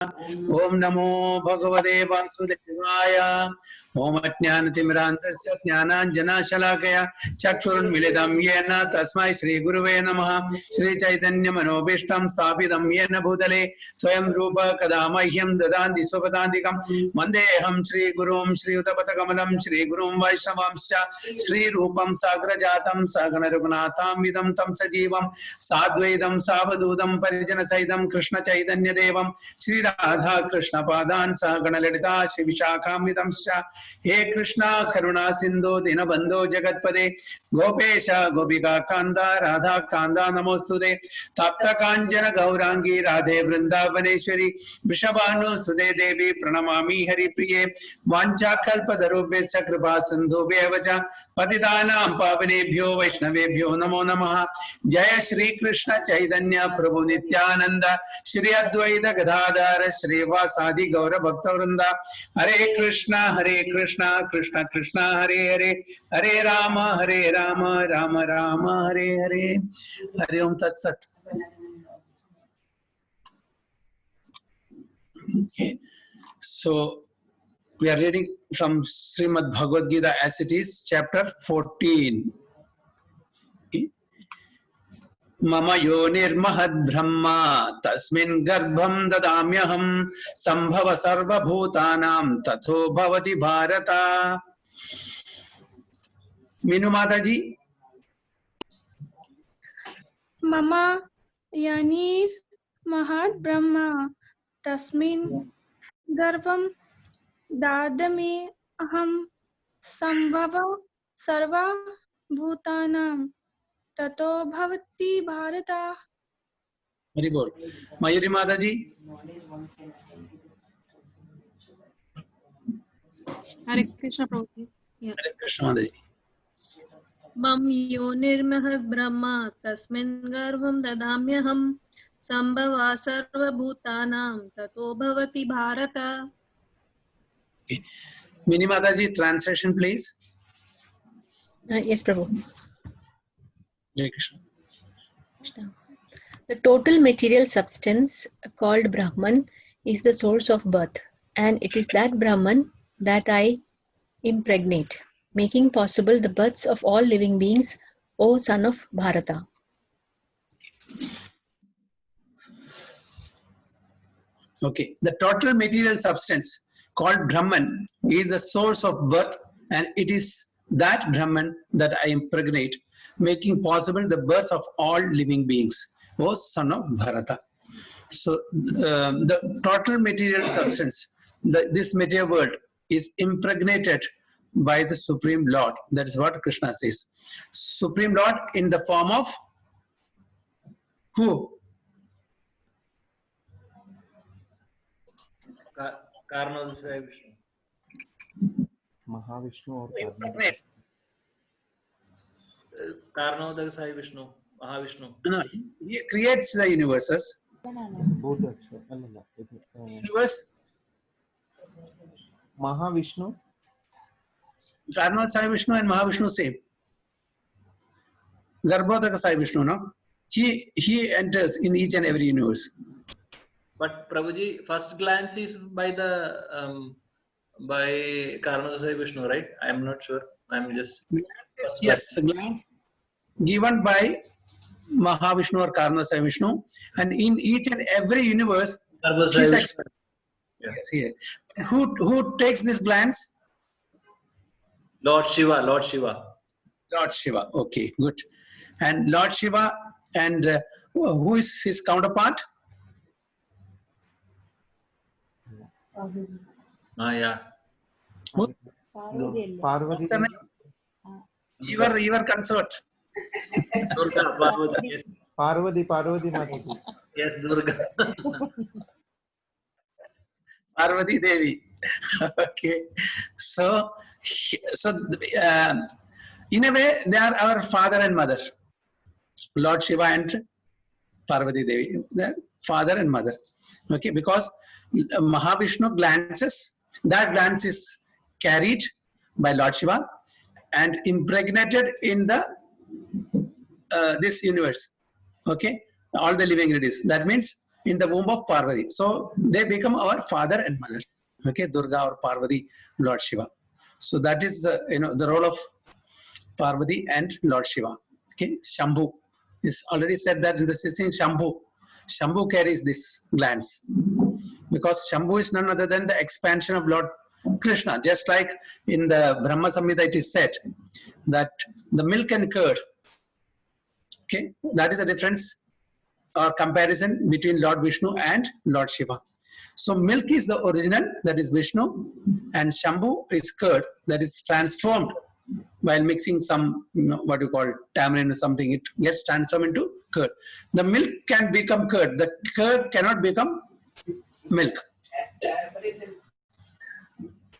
ओम नमो भगवते वासुदेवाय। ओम अज्ञानतिमिरान्धस्य ज्ञानाञ्जनशलाकया चक्षुरुन्मिलितं येन तस्मै श्रीगुरुवे नमः। श्रीचैतन्यमनोभीष्टं स्थापितं येन भूतले स्वयं रूप कदा मह्यं ददाति स्वपदान्तिकं वन्देऽहं श्रीगुरुं श्रीयुतपथकमलं श्रीगुरुं वैष्णवांश्च श्रीरूपं साग्रजातं सगणरघुनाथान्वितं तं सजीवं साद्वैतं सावधूतं परिजनसहितं कृष्णचैतन्यदेवं श्रीराधा कृष्ण पादान् सहगण ललिता श्री विशाखान्वितंश्च हे कृष्णा करुणा सिंधु दीनबन्धो जगत्पदे गोपेश गोपिका कान्दा राधा कान्दा नमोस्तुते तप्त काञ्चन गौरांगी राधे वृंदावनेश्वरी वृषभानुसुते देवी प्रणमामि हरिप्रिये वाञ्छाकल्पतरुभ्यश्च कृपा सिन्धुभ्येव च पतितानां पावनेभ्यो वैष्णवेभ्यो नमो नमः। जय श्री कृष्ण चैतन्य प्रभु नित्यानंद श्री अद्वैत गदाधर श्रीवासादि गौर भक्तवृंद हरे कृष्णा कृष्ण कृष्ण हरे हरे हरे राम राम राम हरे हरे। हरि ओम तत्सत। Okay. So we are reading from Srimad Bhagavad Gita as it is, chapter 14. Okay. मम योनिर्महद् ब्रह्मा तस्मिन् गर्भं ददाम्यहं संभव सर्वभूतानां तथो भवति भारत। मीनू माता जी। मम योनिर्महद् ब्रह्मा तस्मिन् गर्भं ददामि अहं संभव सर्वभूतानां ततो भवति भारत। हरि बोल। मयूरी माता जी। हरे कृष्ण प्रभु। हरे कृष्ण माता जी। मम योनिर्महद् ब्रह्मा तस्मिन् गर्भं ददाम्यहं सम्भवा सर्वभूतानां ततो भवति भारत। मिनी माता जी, translation please. Yes, Prabhu. Hare Krishna. The total material substance called Brahman is the source of birth, and it is that Brahman that I impregnate, making possible the births of all living beings, O son of Bharata. Okay, the total material substance called Brahman is the source of birth, and it is that Brahman that I impregnate, making possible the birth of all living beings, O son of Bharata. So the total material substance, this material world is impregnated by the Supreme Lord. That is what Krishna says. Supreme Lord in the form of who? Karnodakaya Vishnu. Mahavishnu or Karnodakaya Vishnu. Mahavishnu. No, he creates the universes. Universe. Mahavishnu. Karnodakaya Vishnu and Mahavishnu same. Garbhodakaya Vishnu, no? He enters in each and every universe. But Prabhuji, first glance is by the by Karnodakaya Vishnu, right? I am not sure. I am just yes, glance given by Mahavishnu or Karnodakaya Vishnu, and in each and every universe, he's expert. Yeah. Yes, here. Who takes this glance? Lord Shiva. Lord Shiva. Lord Shiva. Okay, good. And Lord Shiva, and who is his counterpart? Yeah. Parvati. Your consort. Durga, Parvati. Yes. Parvati Mataji. Yes, Durga. Parvati Devi. Okay. So in a way, they are our father and mother. Lord Shiva and Parvati Devi. They are father and mother. Okay, because Mahavishnu glances, that glance is carried by Lord Shiva and impregnated in the this universe. Okay, all the living entities. That means in the womb of Parvati. So they become our father and mother. Okay, Durga or Parvati, Lord Shiva. So that is the role of Parvati and Lord Shiva. Okay, Shambhu is already said that in the system. Shambhu carries this glands because Shambhu is none other than the expansion of Lord Krishna. Just like in the Brahma Samhita it is said that the milk and curd. Okay, that is a difference or comparison between Lord Vishnu and Lord Shiva. So milk is the original, that is Vishnu, and Shambhu is curd, that is transformed while mixing some, what you call tamarind or something. It gets transformed into curd. The milk can become curd. The curd cannot become milk.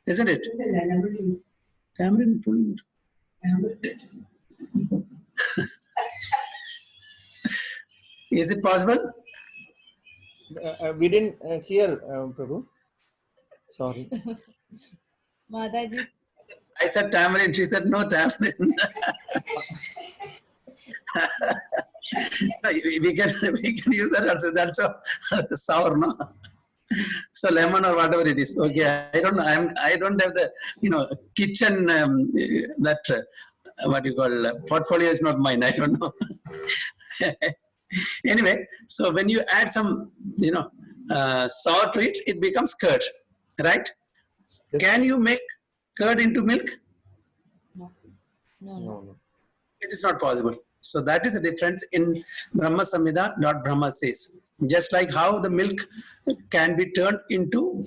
Isn't it? Tamarind pulling. Is it possible? We didn't hear, Prabhu. Sorry. Mataji, I said tamarind. She said no tamarind. No, we can use that also. That's a sour, no? So lemon or whatever it is. Okay, I don't know. I don't have the kitchen that what you call portfolio is not mine. I don't know. Anyway, so when you add some sour to it, it becomes curd, right? Yes. Can you make curd into milk? no. No. It is not possible. So that is the difference in Brahma Samhita. Lord Brahma says, just like how the milk can be turned into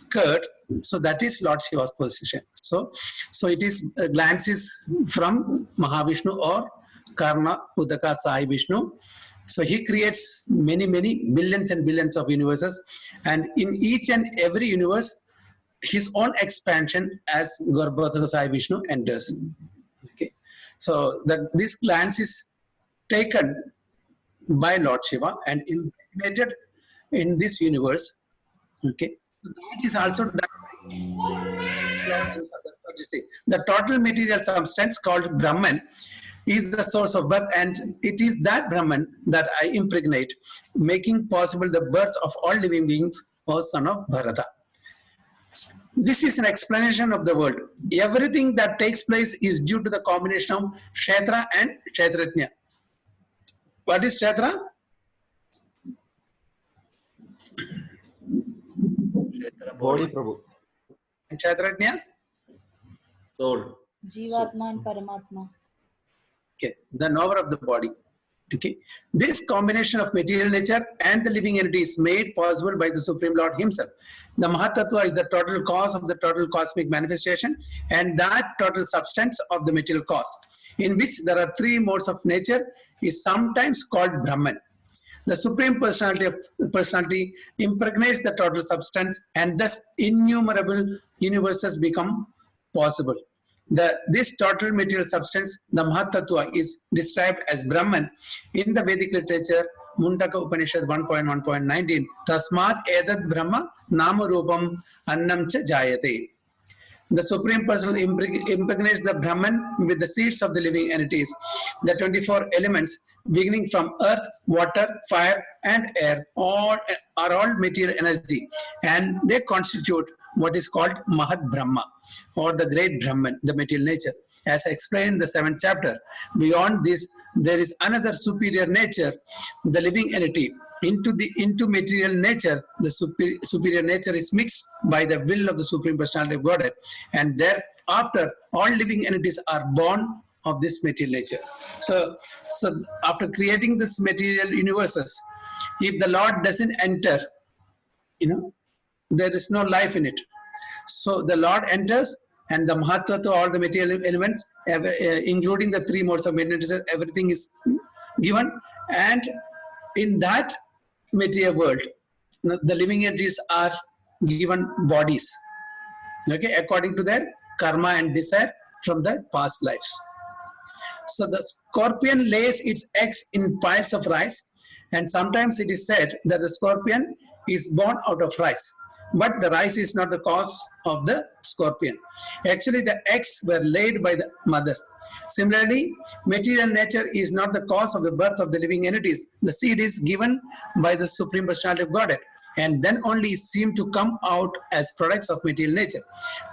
curd, so that is Lord Shiva's position. So it is glances from Mahavishnu or Karna Udaka Sai Vishnu. So he creates many billions and billions of universes, and in each and every universe, his own expansion as Garbhodaka Sai Vishnu enters. Okay, so this glance is taken by Lord Shiva and impregnated in this universe. Okay, that is also done by the total material substance called Brahman is the source of birth, and it is that Brahman that I impregnate, making possible the birth of all living beings, O son of Bharata. This is an explanation of the world. Everything that takes place is due to the combination of Kshetra and Kshetrajna. What is Kshetra? Body, Prabhu. And Kshetrajna? Soul. Jivatma and Paramatma. Okay, the knower of the body. Okay, this combination of material nature and the living entity is made possible by the Supreme Lord himself. The Mahatattva is the total cause of the total cosmic manifestation, and that total substance of the material cause, in which there are three modes of nature, is sometimes called Brahman. The Supreme Personality impregnates the total substance, and thus innumerable universes become possible. This total material substance, the Mahatattva, is described as Brahman in the Vedic literature, Mundaka Upanishad 1.1.19. Tasmat edat Brahma nama rupam annam cha jayate. The Supreme Person impregnates the Brahman with the seeds of the living entities. The 24 elements, beginning from earth, water, fire, and air, are all material energy, and they constitute what is called Mahat Brahma, or the great Brahman, the material nature. As explained in the 7th chapter, beyond this, there is another superior nature, the living entity. Into material nature, the superior nature is mixed by the will of the Supreme Personality of Godhead, and thereafter all living entities are born of this material nature. So after creating this material universes, if the Lord doesn't enter, there is no life in it. So the Lord enters, and the Mahatva to all the material elements, including the three modes of material, everything is given, and in that material world, the living entities are given bodies, okay, according to their karma and desire from the past lives. So the scorpion lays its eggs in piles of rice, and sometimes it is said that the scorpion is born out of rice. but the rice is not the cause of the scorpion. Actually, the eggs were laid by the mother. Similarly, material nature is not the cause of the birth of the living entities. The seed is given by the Supreme Personality of Godhead, and then only seem to come out as products of material nature.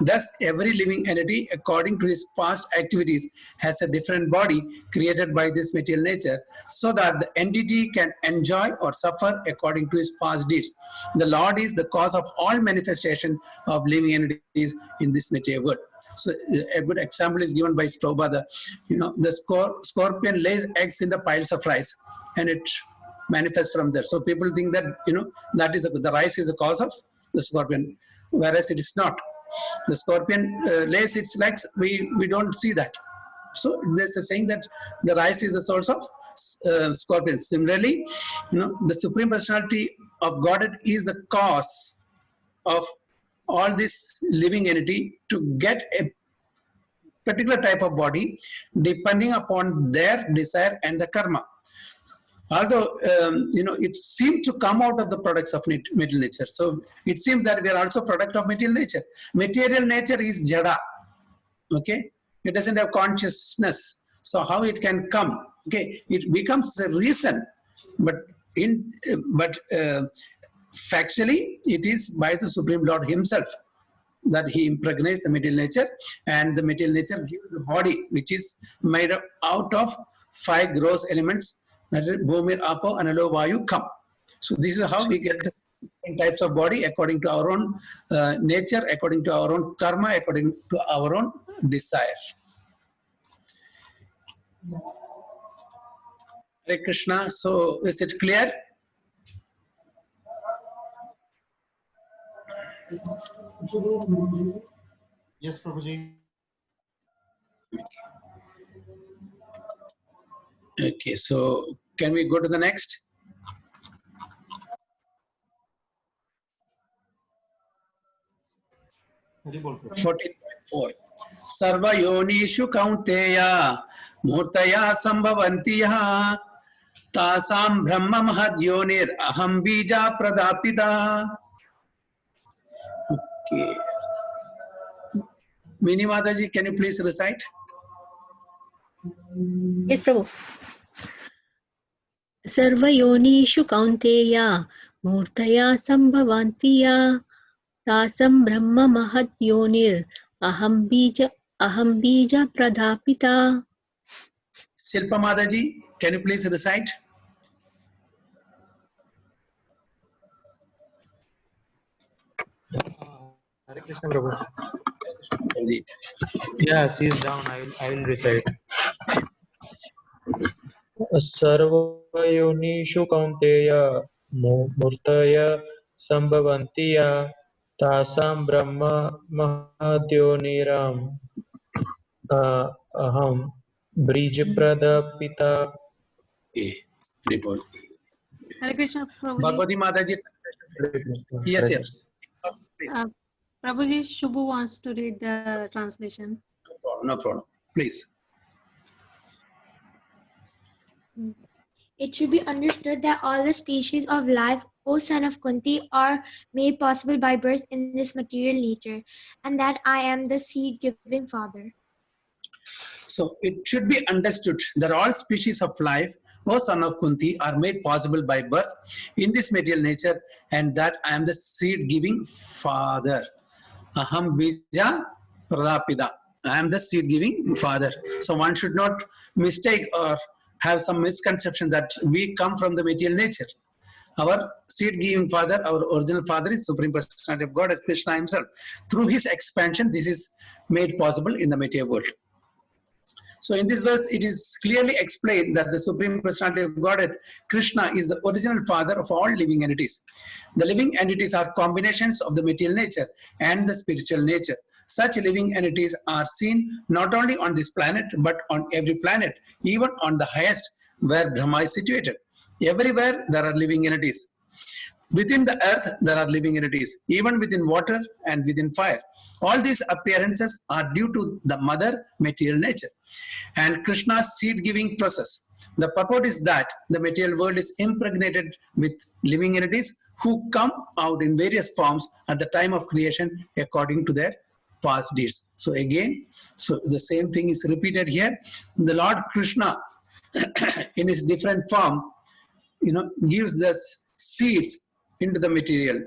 Thus, every living entity, according to his past activities, has a different body created by this material nature, so that the entity can enjoy or suffer according to his past deeds. The Lord is the cause of all manifestation of living entities in this material world. So, a good example is given by Prabhupada. The scorpion lays eggs in the piles of rice, and it manifest from there. So people think that that is the rice is the cause of the scorpion, whereas it is not. The scorpion lays its legs. We don't see that. So there's a saying that the rice is the source of scorpion. Similarly, the Supreme Personality of Godhead is the cause of all this living entity to get a particular type of body depending upon their desire and the karma. Although it seemed to come out of the products of material nature, so it seems that we are also product of material nature. Material nature is jada, okay? It doesn't have consciousness, so how it can come? Okay, it becomes a reason, but factually it is by the Supreme Lord Himself that He impregnates the material nature, and the material nature gives the body, which is made out of 5 gross elements. That is Bhumir, Apo, Analo, Vayu, Kam. So this is how we get the types of body according to our own nature, according to our own karma, according to our own desire. Hare Krishna. So is it clear? Yes, Prabhuji. Okay, so can we go to the next? Hari bol, Prabhuji. 14.4. Sarva yonishu kaunteya murtaya sambhavantiya tasam brahma mahad yonir aham bija pradapita. Okay. Mini Mataji, can you please recite? Yes, Prabhu. Sarvayonishu kaunteya murtaya sambhavantiya tasam brahma mahat yonir aham bija pradapita. Shilpa Mataji, can you please recite? Hare Krishna Prabhu. Yeah, she's down. I will recite. Sarvayonishu kaunteya murtaya sambhavantiya tasam brahma mahadyoniram aham brijapradapita. Report. Hare Krishna, Prabhuji. Bhagavati Mataji. Yes, yes. Prabhuji, Shubhu wants to read the translation. No problem. Please. It should be understood that all the species of life, O son of Kunti, are made possible by birth in this material nature, and that I am the seed-giving father. So it should be understood that all species of life, O son of Kunti, are made possible by birth in this material nature, and that I am the seed-giving father. Aham bija pradapida. I am the seed-giving father. So one should not mistake or have some misconception that we come from the material nature. Our seed-giving father, our original father, is Supreme Personality of God, Krishna Himself. Through His expansion, this is made possible in the material world. So in this verse, it is clearly explained that the Supreme Personality of Godhead, Krishna, is the original father of all living entities. The living entities are combinations of the material nature and the spiritual nature. Such living entities are seen not only on this planet, but on every planet, even on the highest where Brahma is situated. Everywhere there are living entities. Within the earth, there are living entities, even within water and within fire. All these appearances are due to the mother material nature and Krishna's seed-giving process. The purport is that the material world is impregnated with living entities who come out in various forms at the time of creation according to their past deeds. So again, so the same thing is repeated here. The Lord Krishna in his different form, gives the seeds into the material,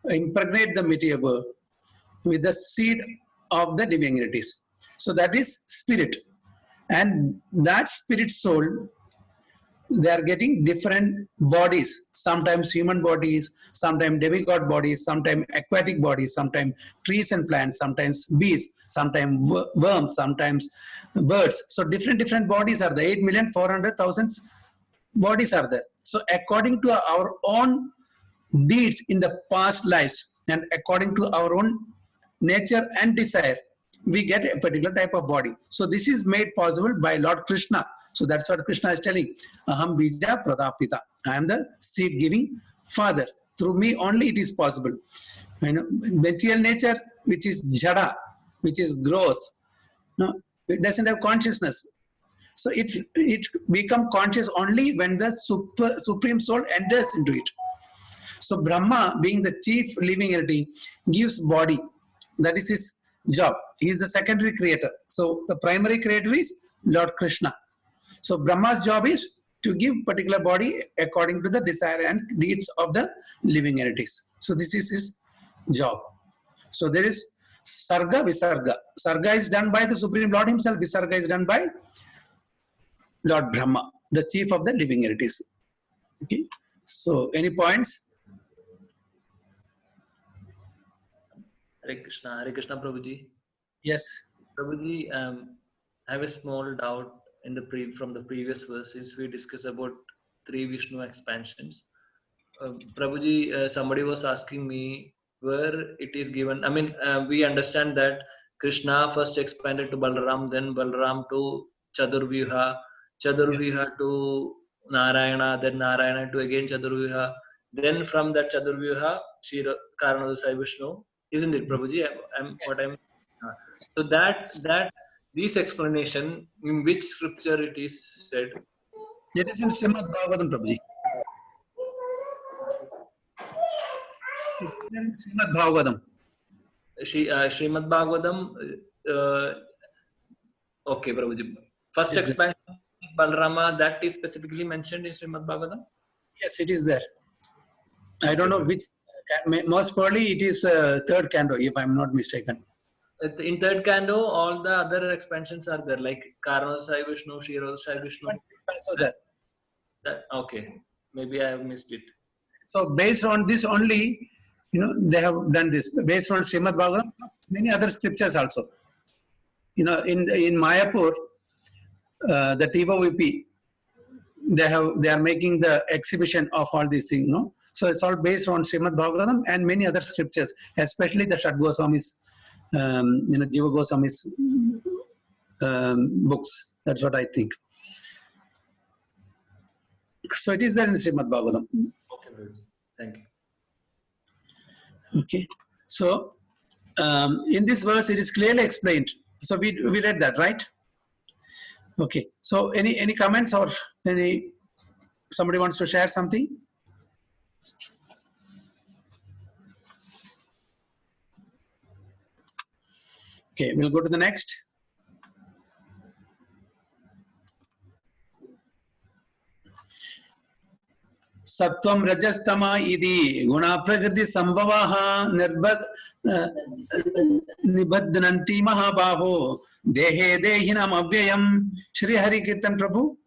impregnate the material world with the seed of the living entities. So that is spirit. And that spirit soul, they are getting different bodies, sometimes human bodies, sometimes demigod bodies, sometimes aquatic bodies, sometimes trees and plants, sometimes bees, sometimes worms, sometimes birds. So different bodies are there. 8,400,000 bodies are there. So according to our own deeds in the past lives and according to our own nature and desire, we get a particular type of body. So this is made possible by Lord Krishna. So that's what Krishna is telling. Aham bija pradapita. I am the seed giving father. Through me only it is possible. Material nature, which is jada, which is gross, it doesn't have consciousness. So it becomes conscious only when the supreme soul enters into it. So Brahma, being the chief living entity, gives body. That is his job. He is the secondary creator. So the primary creator is Lord Krishna. So Brahma's job is to give particular body according to the desire and deeds of the living entities. So this is his job. So there is Sarga, Visarga. Sarga is done by the Supreme Lord himself. Visarga is done by Lord Brahma, the chief of the living entities. Okay. So any points? Hare Krishna, Prabhuji. Yes. Prabhuji, I have a small doubt from the previous verse, since we discussed about 3 Vishnu expansions. Prabhuji, somebody was asking me where it is given. I mean, we understand that Krishna first expanded to Balaram, then Balaram to Chadurvyuha, Chadurvyuha to Narayana, then Narayana to again Chadurvyuha. Then from that Chadurvyuha, Karanodasai Vishnu. Isn't it, Prabhuji? So that this explanation, in which scripture it is said? It is in Srimad Bhagavatam, Prabhuji. It's in Srimad Bhagavatam. Srimad Bhagavatam. Okay, Prabhuji. First Yes, expansion, Balarama, that is specifically mentioned in Srimad Bhagavatam? Yes, it is there. I don't know which. Most probably it is third canto, if I'm not mistaken. In third canto, all the other expansions are there, like Karanodasai Vishnu, Kshirodasai Vishnu. Also there. Okay, maybe I have missed it. So based on this only, they have done this. Based on Srimad Bhagavatam, many other scriptures also. In Mayapur, the TVP, they are making the exhibition of all these things. So it's all based on Srimad Bhagavatam and many other scriptures, especially the Shat Goswamis, Jiva Goswami's books. That's what I think. So it is there in Srimad Bhagavatam. Okay, thank you. Okay. So in this verse, it is clearly explained. So we read that, right? Okay. So any comments or somebody wants to share something? Okay, we'll go to the next. Sattvam rajastama idi guna prakriti sambhavaha nibadhananti mahabaho dehe dehinam avyayam. Shri Hari Kirtan Prabhu.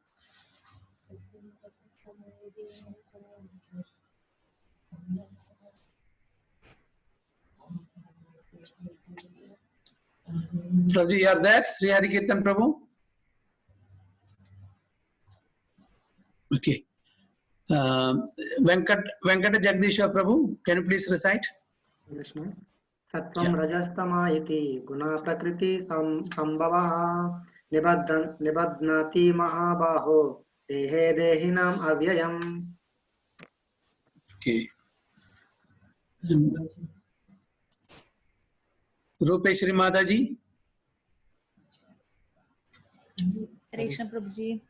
Prabhuji, you are there? Shri Hari Kirtan Prabhu? Okay. Venkata Jagdishwar Prabhu, can you please recite? Krishna. Sattvam rajastama iti guna prakriti sambhavaha nibadhnati mahabaho dehe dehinam avyayam. Okay. Rupeshri Mataji. हरे कृष्ण प्रभु जी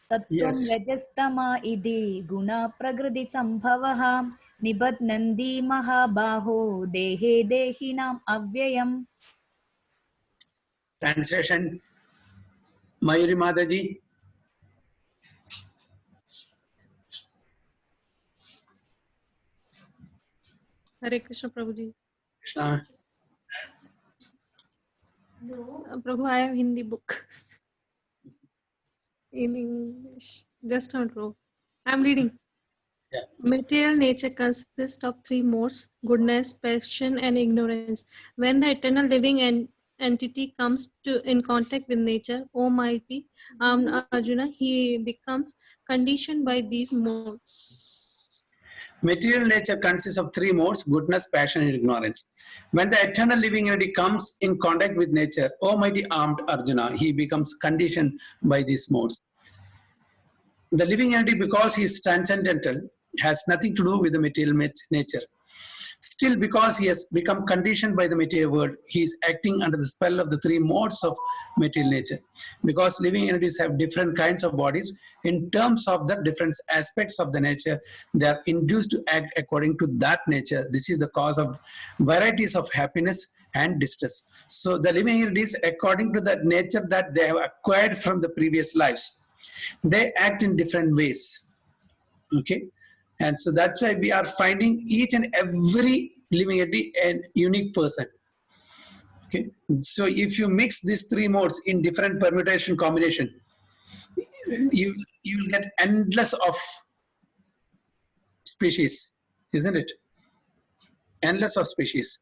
सत्वं Yes. रजस्तमा इति गुणा प्रकृति संभवः निबध्नन्ति महाबाहो देहे देहिनाम् अव्ययम्. Translation, Mayuri Mataji. Hare Krishna Prabhuji. Krishna. Prabhu, I have Hindi book in English. Just don't row. I'm reading. Yeah. Material nature consists of three modes: goodness, passion, and ignorance. When the eternal living entity comes in contact with nature, O mighty Arjuna, he becomes conditioned by these modes. Material nature consists of three modes: goodness, passion, and ignorance. When the eternal living entity comes in contact with nature, O mighty armed Arjuna, he becomes conditioned by these modes. The living entity, because he is transcendental, has nothing to do with the material nature. Still, because he has become conditioned by the material world, he is acting under the spell of the three modes of material nature. Because living entities have different kinds of bodies, in terms of the different aspects of the nature, they are induced to act according to that nature. This is the cause of varieties of happiness and distress. So the living entities, according to that nature that they have acquired from the previous lives, they act in different ways. Okay. And so that's why we are finding each and every living entity a unique person. Okay. So if you mix these three modes in different permutation combination, you will get endless of species, isn't it? Endless of species.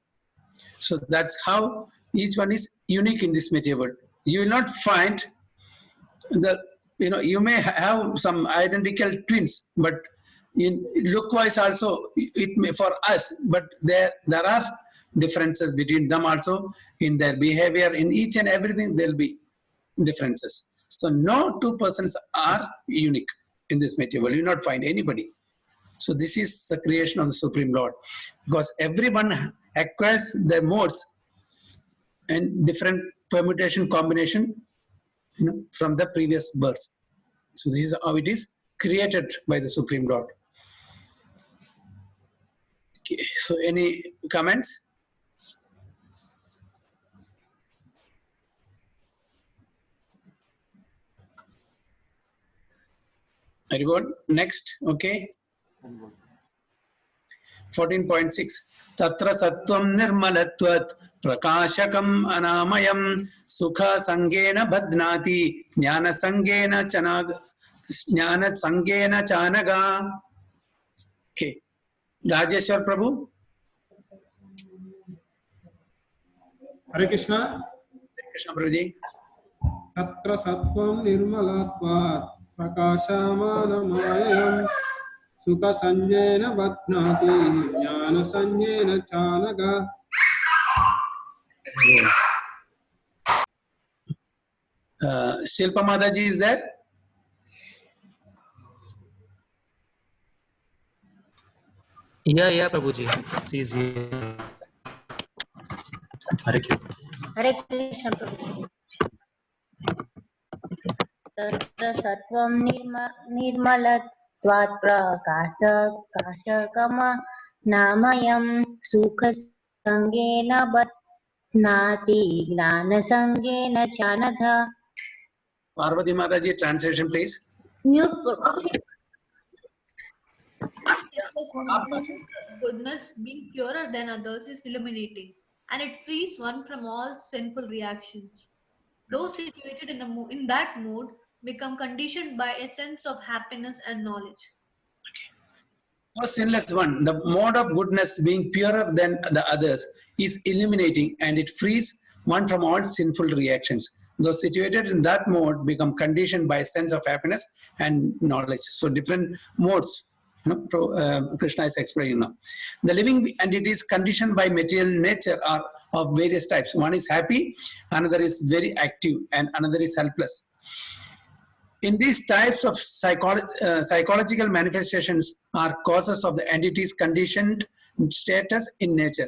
So that's how each one is unique in this material world. You will not find you may have some identical twins, but in look wise also it may for us, but there are differences between them also in their behavior. In each and everything there will be differences. So no two persons are unique in this material world. You will not find anybody. So this is the creation of the Supreme Lord, because everyone acquires their modes and different permutation combination from the previous births. So this is how it is created by the Supreme Lord. Okay, so any comments? Very good. Next, okay. 14.6. Tatra sattvam nirmalatvat prakashakam anamayam sukha sangena badnati jnana sangena chanaga. Okay. Rajeshwar Prabhu. Hare Krishna. Krishna Prabhuji. Tatra sattvam nirmalatvat prakashamanam sukha sanjena vadnati jnana sanjena chanaga. Shilpa Mataji is there? Yeah, Prabhuji. She is here. Hare Krishna. Hare Krishna Prabhu. Tatra sattvam nirmalatvat prakashakama namayam sukha sangena badnati gnana sangena chanadha. Parvati Mataji, translation please. Mute. Goodness being purer than others is illuminating, and it frees one from all sinful reactions. Those situated in that mode become conditioned by a sense of happiness and knowledge. O sinless one, the mode of goodness being purer than the others is illuminating, and it frees one from all sinful reactions. Those situated in that mode become conditioned by a sense of happiness and knowledge. So different modes, Krishna is explaining now. The living entities conditioned by material nature are of various types. One is happy, another is very active, and another is helpless. In these types of psychological manifestations are causes of the entity's conditioned status in nature.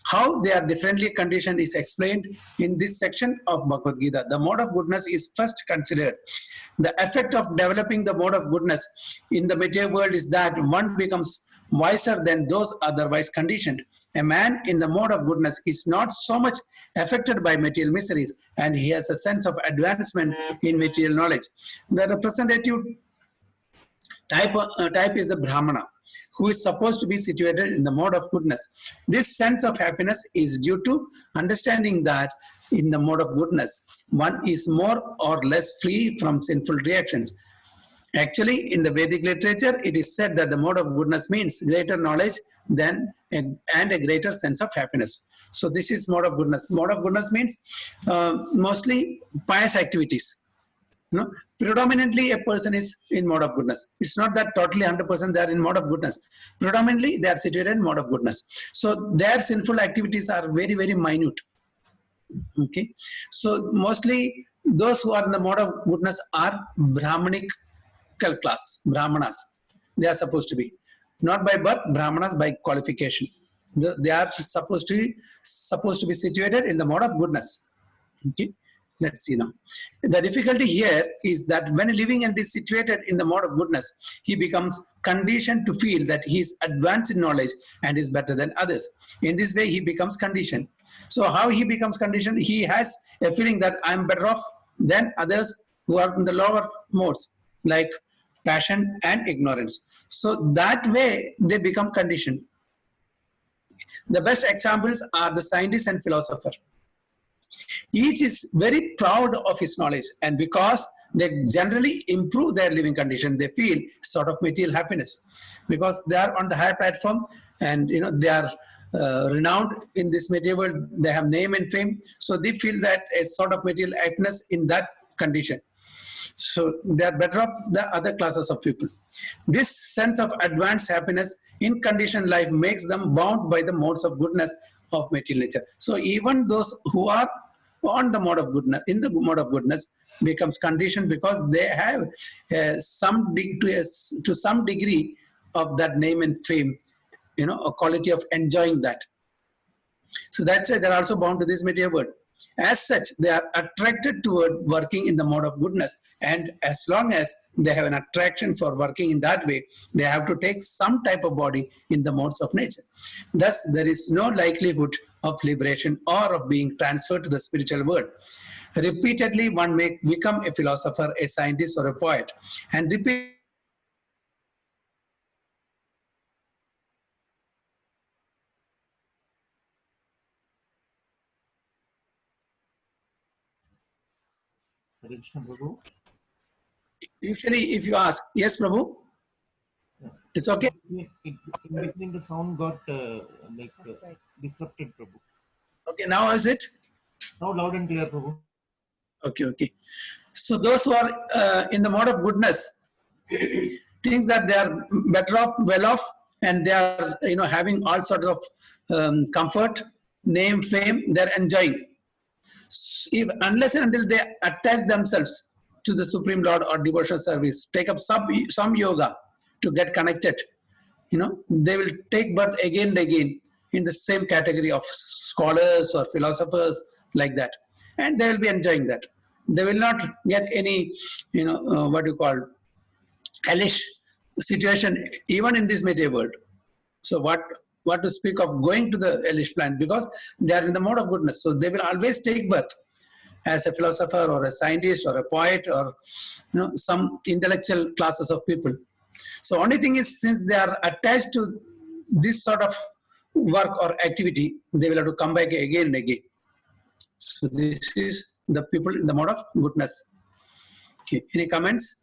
How they are differently conditioned is explained in this section of Bhagavad Gita. The mode of goodness is first considered. The effect of developing the mode of goodness in the material world is that one becomes wiser than those otherwise conditioned. A man in the mode of goodness is not so much affected by material miseries, and he has a sense of advancement in material knowledge. The representative type is the Brahmana, who is supposed to be situated in the mode of goodness. This sense of happiness is due to understanding that in the mode of goodness, one is more or less free from sinful reactions. Actually, in the Vedic literature, it is said that the mode of goodness means greater knowledge and a greater sense of happiness. So this is mode of goodness. Mode of goodness means mostly pious activities. You know, predominantly a person is in mode of goodness. It's not that totally 100% they are in mode of goodness. Predominantly they are situated in mode of goodness. So their sinful activities are very, very minute. Okay. So mostly those who are in the mode of goodness are Brahmanic class, Brahmanas. They are supposed to be. Not by birth, Brahmanas by qualification. They are supposed to be situated in the mode of goodness. Okay. Let's see now. The difficulty here is that when a living entity is situated in the mode of goodness, he becomes conditioned to feel that he is advanced in knowledge and is better than others. In this way, he becomes conditioned. So how he becomes conditioned? He has a feeling that I'm better off than others who are in the lower modes, like passion and ignorance. So that way they become conditioned. The best examples are the scientist and philosopher. Each is very proud of his knowledge, and because they generally improve their living condition, they feel sort of material happiness because they are on the higher platform, and you know they are renowned in this material world. They have name and fame, so they feel that a sort of material happiness in that condition. So they are better off the other classes of people. This sense of advanced happiness in conditioned life makes them bound by the modes of goodness of material nature. So even those who are on the mode of goodness, in the mode of goodness, becomes conditioned because they have to some degree of that name and fame, you know, a quality of enjoying that. So that's why they're also bound to this material world. As such, they are attracted toward working in the mode of goodness, and as long as they have an attraction for working in that way, they have to take some type of body in the modes of nature. Thus, there is no likelihood of liberation or of being transferred to the spiritual world. Repeatedly, one may become a philosopher, a scientist, or a poet, and repeat usually if you ask, yes, Prabhu, it's okay. In between the sound got disrupted, Prabhu. Okay, now is it? Now loud and clear, Prabhu. Okay. So those who are in the mode of goodness thinks that they are better off, well off, and they are, you know, having all sorts of comfort, name, fame. They're enjoying. Unless and until they attach themselves to the Supreme Lord or devotional service, take up some yoga to get connected, you know, they will take birth again and again in the same category of scholars or philosophers like that, and they will be enjoying that. They will not get any, you know, what you call hellish situation even in this material world. So what to speak of going to the hellish planet, because they are in the mode of goodness. So they will always take birth as a philosopher or a scientist or a poet or, you know, some intellectual classes of people. So only thing is, since they are attached to this sort of work or activity, they will have to come back again and again. So this is the people in the mode of goodness. Okay, any comments?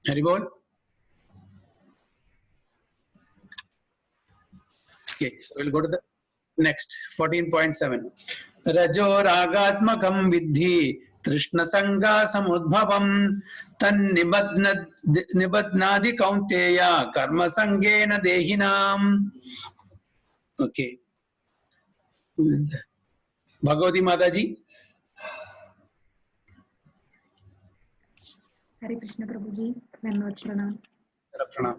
Haribol? Okay, so we'll go to the next 14.7. Rajo ragatmakam vidhi trishna sanga samudbhavam tan nibadnadi kaunteya karma sangena dehinam. Okay. Who is that? Bhagavati Mataji. Hare Krishna Prabhuji, Dhanavad Pranam. Pranam.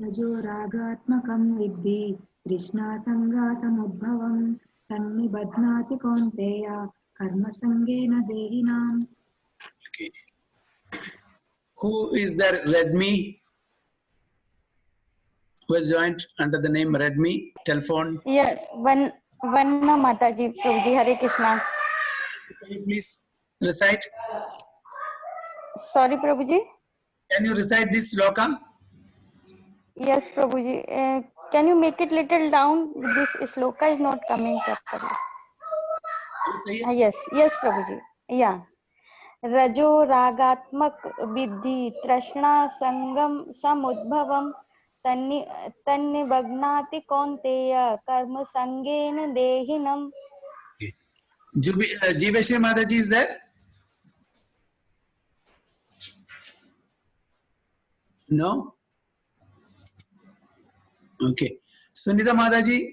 Rajo ragatmakam viddhi Krishna sanga samudbhavam tanni badnati konteya karma sangena dehinam. Okay. Who is there? Redmi? Who has joined under the name Redmi? Telephone. Yes, one Mataji, Prabhuji, Hare Krishna. Can you please recite? Sorry, Prabhuji. Can you recite this sloka? Yes, Prabhuji. Can you make it little down? This sloka is not coming properly. Yes, Prabhuji. Yeah. Rajo ragatmak vidhi trashna sangam samudbhavam tanni bagnati konteya karma sangena dehinam. Jiveshri Mataji is there? No? Okay. Sunita Mataji?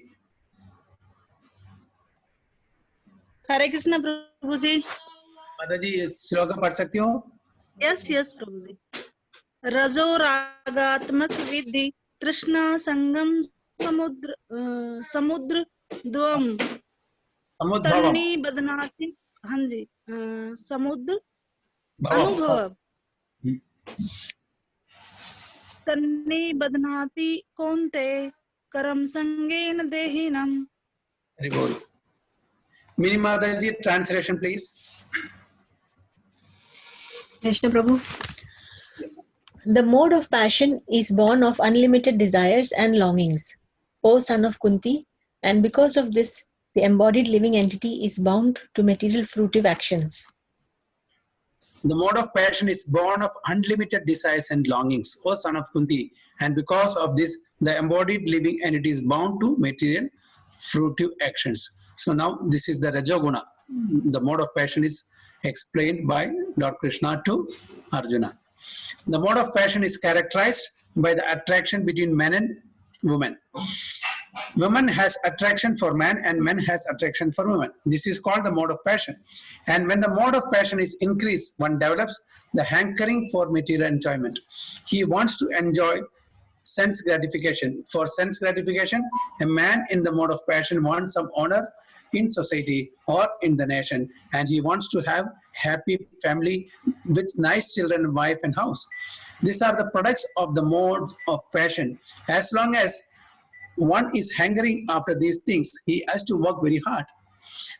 हरे कृष्ण प्रभु जी। माताजी श्लोका पढ़ सकती हो? Yes प्रभु जी। रजो रागात्मक विद्धि तृष्णा संगम समुद्र द्वम तन्नी बदनाति। हाँ जी, समुद्र अनुभव तन्नी बदनाति कौन्ते करम संगेन देहिनम। Very good. Mini Mataji, translation please. Krishna Prabhu. The mode of passion is born of unlimited desires and longings, O son of Kunti, and because of this, the embodied living entity is bound to material fruitive actions. The mode of passion is born of unlimited desires and longings, O son of Kunti, and because of this, the embodied living entity is bound to material fruitive actions. So now this is the Rajoguna. The mode of passion is explained by Lord Krishna to Arjuna. The mode of passion is characterized by the attraction between men and women. Woman has attraction for man and man has attraction for woman. This is called the mode of passion. And when the mode of passion is increased, one develops the hankering for material enjoyment. He wants to enjoy sense gratification. For sense gratification, a man in the mode of passion wants some honor in society or in the nation, and he wants to have happy family with nice children, wife and house. These are the products of the mode of passion. As long as one is hungering after these things, he has to work very hard.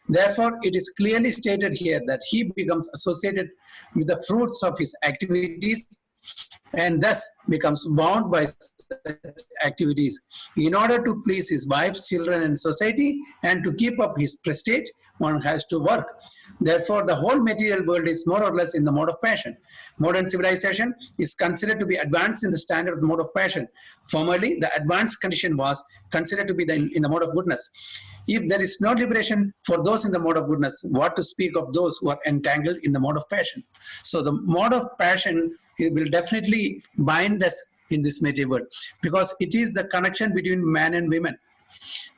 Therefore, it is clearly stated here that he becomes associated with the fruits of his activities and thus becomes bound by such activities. In order to please his wife, children and society and to keep up his prestige, one has to work. Therefore, the whole material world is more or less in the mode of passion. Modern civilization is considered to be advanced in the standard of the mode of passion. Formerly, the advanced condition was considered to be in the mode of goodness. If there is no liberation for those in the mode of goodness, what to speak of those who are entangled in the mode of passion? So the mode of passion, it will definitely bind us in this material world because it is the connection between man and women.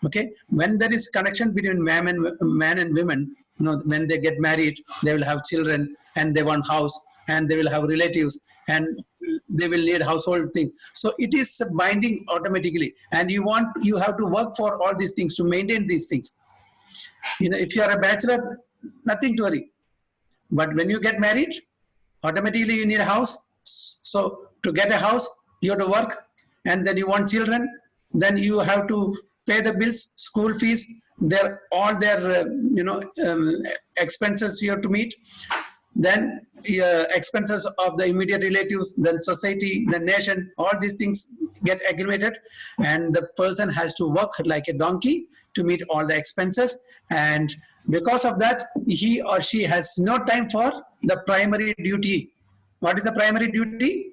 Okay, when there is connection between man and women, you know, when they get married, they will have children and they want house and they will have relatives and they will need household things. So it is binding automatically, and you have to work for all these things to maintain these things. You know, if you are a bachelor, nothing to worry. But when you get married, automatically you need a house. So to get a house, you have to work, and then you want children, then you have to pay the bills, school fees, all their expenses you have to meet. Then expenses of the immediate relatives, then society, the nation, all these things get accumulated, and the person has to work like a donkey to meet all the expenses. And because of that, he or she has no time for the primary duty. What is the primary duty?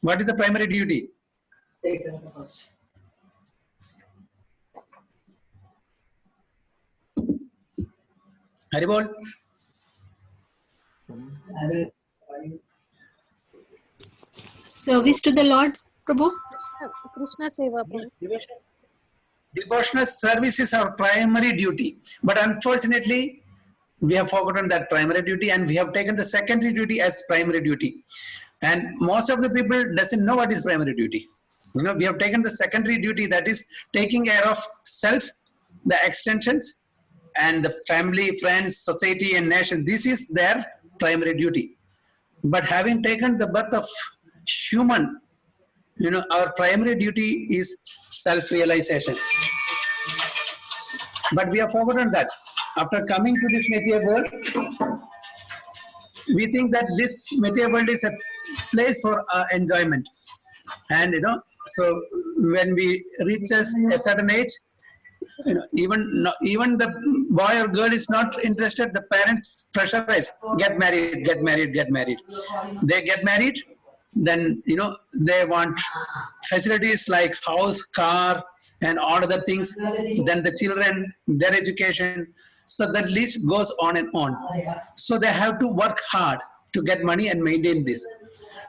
What is the primary duty? Haribol. Service to the Lord, Prabhu. Krishna Seva. Devotional service is our primary duty. But unfortunately, we have forgotten that primary duty and we have taken the secondary duty as primary duty. And most of the people doesn't know what is primary duty. You know, we have taken the secondary duty, that is taking care of self, the extensions, and the family, friends, society, and nation. This is their primary duty. But having taken the birth of human, you know, our primary duty is self-realization. But we have forgotten that. After coming to this material world, we think that this material world is a place for enjoyment. And, you know, so when we reach a certain age, you know, even the boy or girl is not interested, the parents pressurize, get married, get married, get married. They get married, then, you know, they want facilities like house, car, and all other things. Then the children, their education. So the list goes on and on. So they have to work hard to get money and maintain this.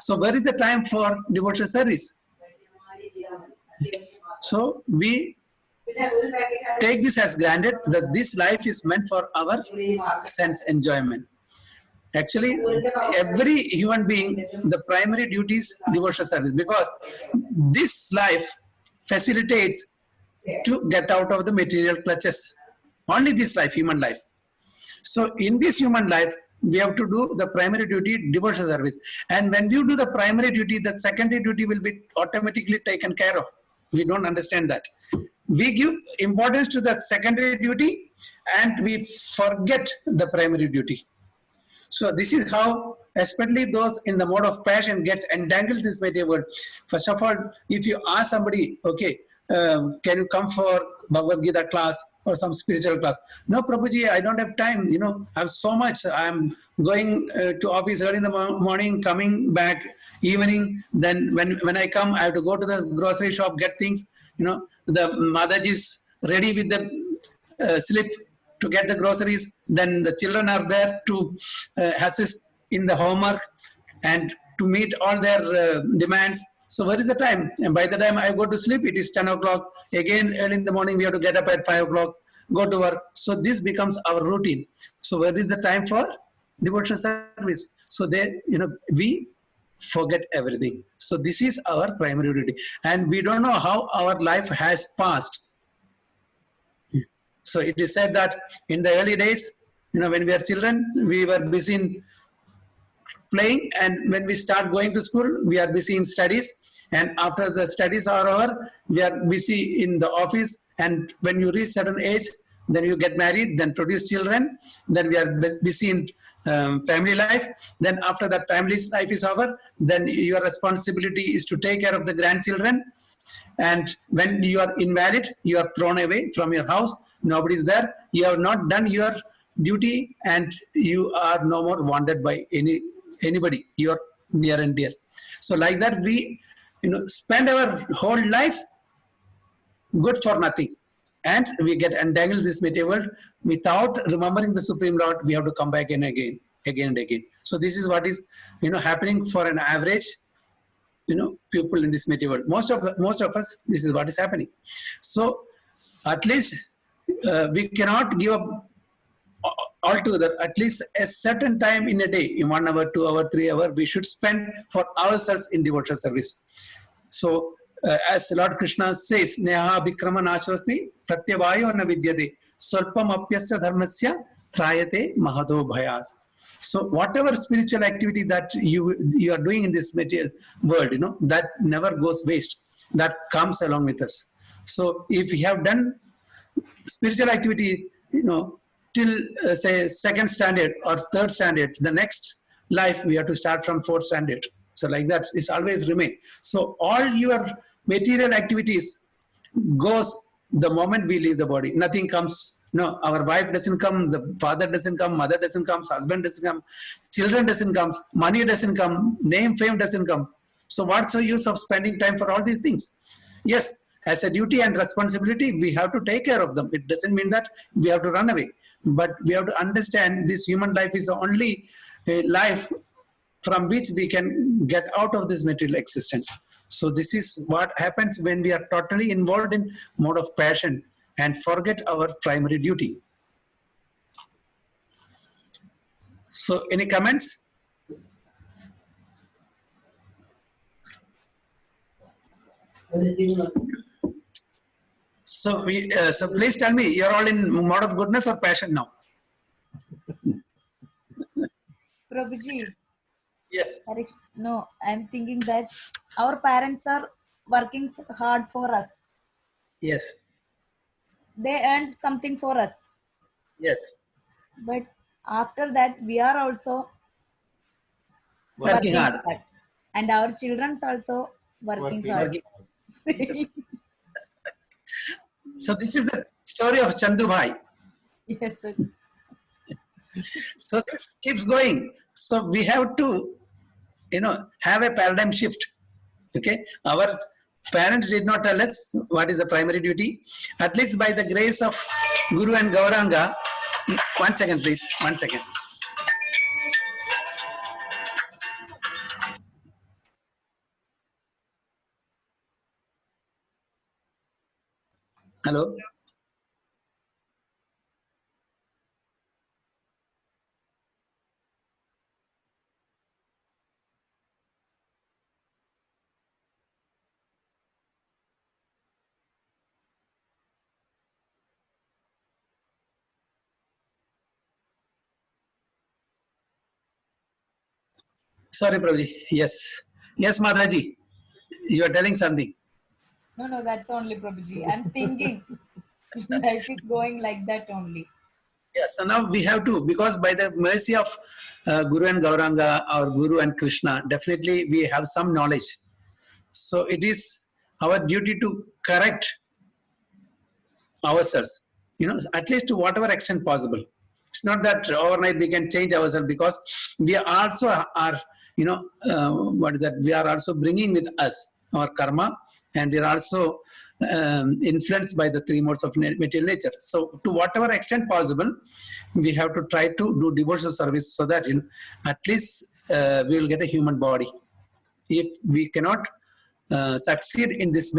So where is the time for devotional service? So we take this as granted that this life is meant for our sense enjoyment. Actually, every human being, the primary duty is devotional service, because this life facilitates to get out of the material clutches. Only this life, human life. So in this human life, we have to do the primary duty, devotional service. And when you do the primary duty, the secondary duty will be automatically taken care of. We don't understand that. We give importance to the secondary duty and we forget the primary duty. So this is how, especially those in the mode of passion, gets entangled this material world. First of all, if you ask somebody, okay, can you come for Bhagavad Gita class or some spiritual class? No, Prabhuji, I don't have time. You know, I have so much. I'm going to office early in the morning, coming back evening. Then when I come, I have to go to the grocery shop, get things. You know, the Mataji is ready with the slip to get the groceries. Then the children are there to assist in the homework and to meet all their demands. So where is the time? And by the time I go to sleep, it is 10 o'clock. Again, early in the morning, we have to get up at 5 o'clock, go to work. So this becomes our routine. So where is the time for devotional service? So they, you know, we forget everything. So this is our primary duty. And we don't know how our life has passed. So it is said that in the early days, you know, when we are children, we were busy in playing, and when we start going to school, we are busy in studies, and after the studies are over, we are busy in the office, and when you reach certain age, then you get married, then produce children, then we are busy in family life. Then after that family life is over, then your responsibility is to take care of the grandchildren, and when you are invalid, you are thrown away from your house, nobody is there, you have not done your duty, and you are no more wanted by anybody, you are near and dear. So like that, we, you know, spend our whole life good for nothing, and we get entangled in this material world without remembering the Supreme Lord. We have to come back and again and again. So this is what is, you know, happening for an average, you know, people in this material world. Most of us, this is what is happening. So at least we cannot give up altogether. At least a certain time in a day, in 1 hour, 2 hour, 3 hour, we should spend for ourselves in devotional service. So as Lord Krishna says, Neha Bhikrama Nashvasti Pratyavayo na vidyate Swarpam apyasya dharmasya trayate mahado bhayas. So whatever spiritual activity that you are doing in this material world, you know, that never goes waste. That comes along with us. So if we have done spiritual activity, you know, till say 2nd standard or 3rd standard, the next life we have to start from 4th standard. So like that, it's always remain. So all your material activities goes the moment we leave the body. Nothing comes. No, our wife doesn't come, the father doesn't come, mother doesn't come, husband doesn't come, children doesn't come, money doesn't come, name, fame doesn't come. So what's the use of spending time for all these things? Yes, as a duty and responsibility, we have to take care of them. It doesn't mean that we have to run away. But we have to understand this human life is the only life from which we can get out of this material existence. So this is what happens when we are totally involved in mode of passion and forget our primary duty. So any comments? So so please tell me, you're all in mode of goodness or passion now? Prabhuji. Yes. No, I'm thinking that our parents are working hard for us. Yes. They earned something for us. Yes. But after that, we are also Working hard. And our children's also working hard. Yes. So this is the story of Chandu Bhai. Yes, sir. So this keeps going. So we have to, have a paradigm shift. Okay, our parents did not tell us what is the primary duty. At least by the grace of Guru and Gauranga. 1 second, please. 1 second. Hello. Sorry, Prabhuji. Yes. Yes, Madhaji. You are telling something. No, that's only Prabhuji. I'm thinking life is going like that only. Yes, so now we have to, because by the mercy of Guru and Gauranga, or Guru and Krishna, definitely we have some knowledge. So it is our duty to correct ourselves, at least to whatever extent possible. It's not that overnight we can change ourselves, because we also are, what is that? We are also bringing with us our karma, and we are also influenced by the three modes of material nature. So to whatever extent possible, we have to try to do devotional service, so that at least we will get a human body. If we cannot succeed in this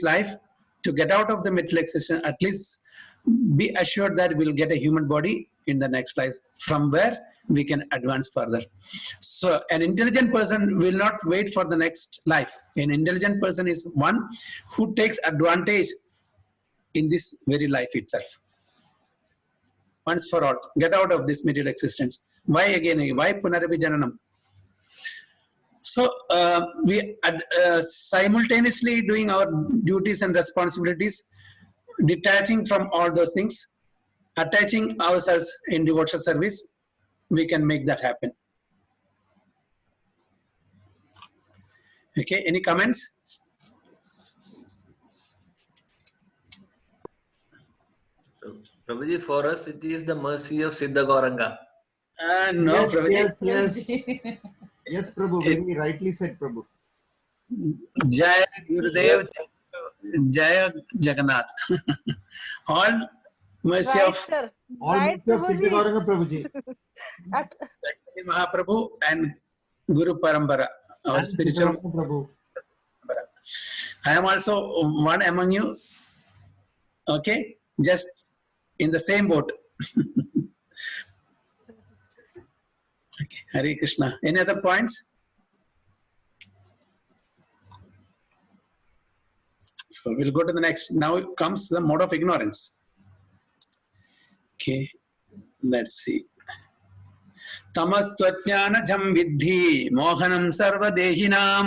life to get out of the material existence, at least be assured that we'll get a human body in the next life, from where we can advance further. So an intelligent person will not wait for the next life. An intelligent person is one who takes advantage in this very life itself. Once for all, get out of this material existence. Why again? Why Punarabhijananam? So we simultaneously doing our duties and responsibilities, detaching from all those things, attaching ourselves in devotional service, we can make that happen. Okay, any comments? So, Prabhuji, for us it is the mercy of Siddha Gauranga. No, Yes, Prabhuji. yes. Yes, Prabhu, very rightly said, Prabhu. Jaya Gurudev, Jaya Jagannath. All mercy of sir. All Right, mercy of Siddha Prabhuji. Gauranga, Prabhuji. At- Mahaprabhu and Guru Parambara, our And spiritual. Siddha Gauranga, Prabhu. I am also one among you. Okay, just in the same boat. Okay, Hare Krishna. Any other points? So we'll go to the next. Now comes the mode of ignorance. Okay, let's see. Tamastvajnanajam vidhi mohanam sarvadehinam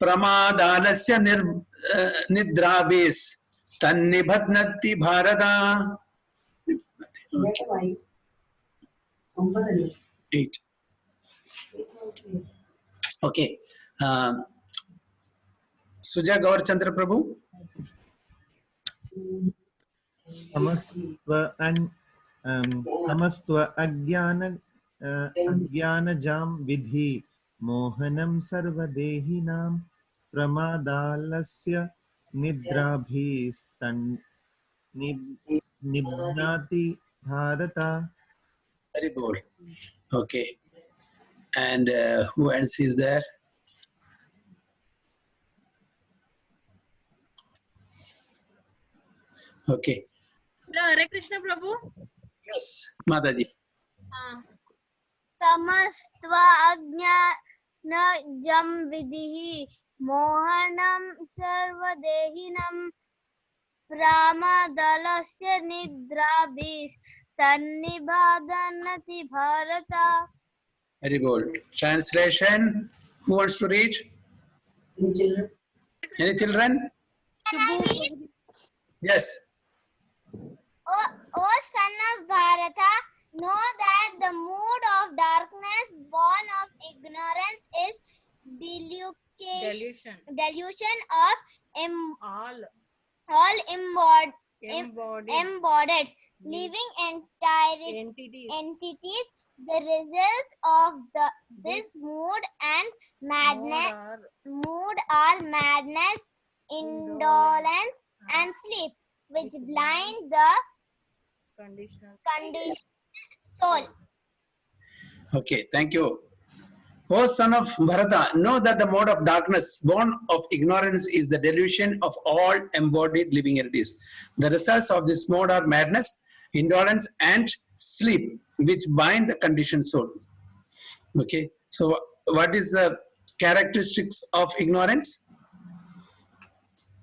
pramadalasya nidrabis tannibhadnati bharata. 8. Okay. Suja Gaur Chandra Prabhu. तमस्त्व अज्ञानजां Vidhi मोहनं सर्वदेहिनां प्रमादालस्य निब्नाति Bharat. Very good. Okay. And who else is there? Okay. Hare Krishna Prabhu. Yes, Mataji. Tamastva ajna jam vidhi mohanam sarvadehinam Ramadalasya nidrabhis sannibhadanati bharata. Very good. Translation. Who wants to read? Any children? Any children? Yes. O son of Bharata, know that the mood of darkness born of ignorance is delusion of all embodied living entities. The result of this mood are madness, indolence, and sleep, which blind the conditioned soul. Okay, thank you. O son of Bharata, know that the mode of darkness born of ignorance is the delusion of all embodied living entities. The results of this mode are madness, indolence, and sleep, which bind the conditioned soul. Okay, so what is the characteristics of ignorance?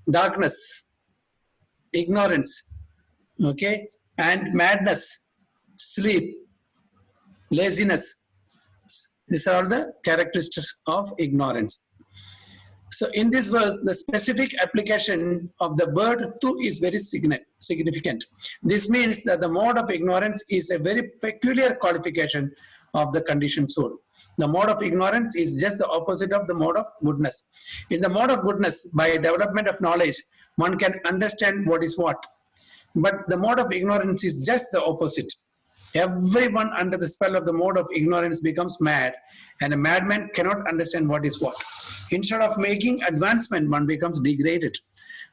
Darkness, ignorance, okay, and madness, sleep, laziness. These are the characteristics of ignorance. So in this verse, the specific application of the word tu is very significant. This means that the mode of ignorance is a very peculiar qualification of the conditioned soul. The mode of ignorance is just the opposite of the mode of goodness. In the mode of goodness, by development of knowledge, one can understand what is what. But the mode of ignorance is just the opposite. Everyone under the spell of the mode of ignorance becomes mad, and a madman cannot understand what is what. Instead of making advancement, one becomes degraded.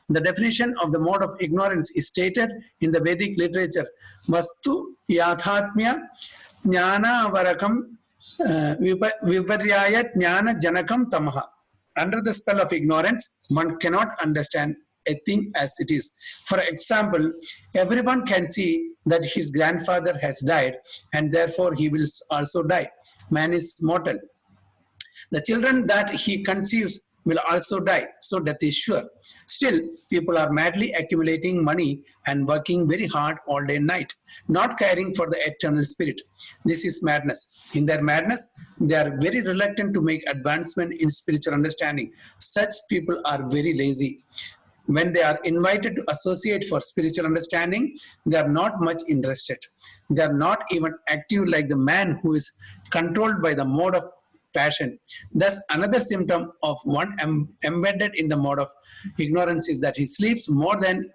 The definition of the mode of ignorance is stated in the Vedic literature. Vastu yathatmya jnana varakam viparyaya jnana janakam tamaha. Under the spell of ignorance, one cannot understand a thing as it is. For example, everyone can see that his grandfather has died and therefore he will also die. Man is mortal. The children that he conceives will also die, so death is sure. Still, people are madly accumulating money and working very hard all day and night, not caring for the eternal spirit. This is madness. In their madness, they are very reluctant to make advancement in spiritual understanding. Such people are very lazy. When they are invited to associate for spiritual understanding, they are not much interested. They are not even active like the man who is controlled by the mode of passion. Thus, another symptom of one embedded in the mode of ignorance is that he sleeps more than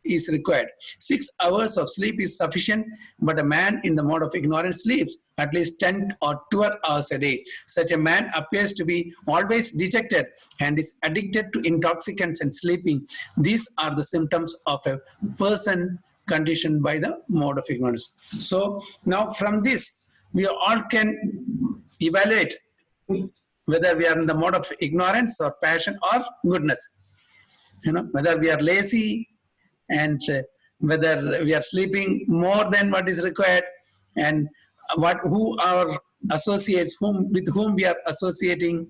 is required. 6 hours of sleep is sufficient, but a man in the mode of ignorance sleeps at least 10 or 12 hours a day. Such a man appears to be always dejected and is addicted to intoxicants and sleeping. These are the symptoms of a person conditioned by the mode of ignorance. So now from this, we all can evaluate whether we are in the mode of ignorance or passion or goodness. You know, whether we are lazy, and whether we are sleeping more than what is required, and who our associates, with whom we are associating,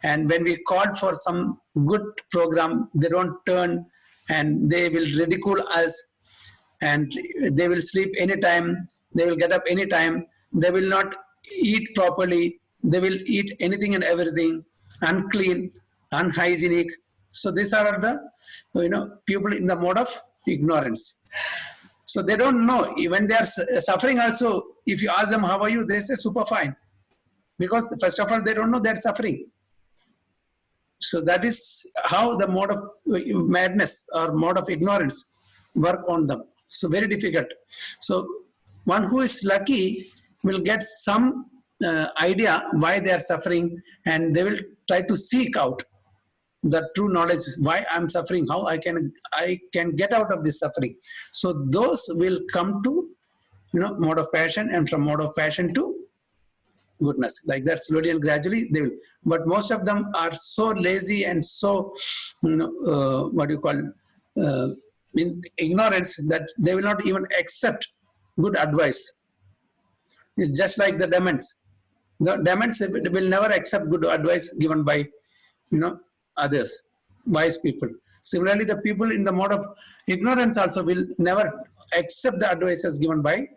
and when we call for some good program, they don't turn and they will ridicule us, and they will sleep anytime, they will get up anytime, they will not eat properly, they will eat anything and everything, unclean, unhygienic. So these are the people in the mode of ignorance. So they don't know. When they are suffering also, if you ask them how are you, they say super fine, because first of all they don't know they are suffering. So that is how the mode of madness or mode of ignorance work on them. So very difficult. So one who is lucky will get some idea why they are suffering, and they will try to seek out the true knowledge, why I'm suffering, how I can get out of this suffering. So those will come to mode of passion, and from mode of passion to goodness. Like that, slowly and gradually they will. But most of them are so lazy and so, what do you call, in ignorance, that they will not even accept good advice. It's just like the demons. The demons will never accept good advice given by, others, wise people. Similarly, the people in the mode of ignorance also will never accept the advices given by,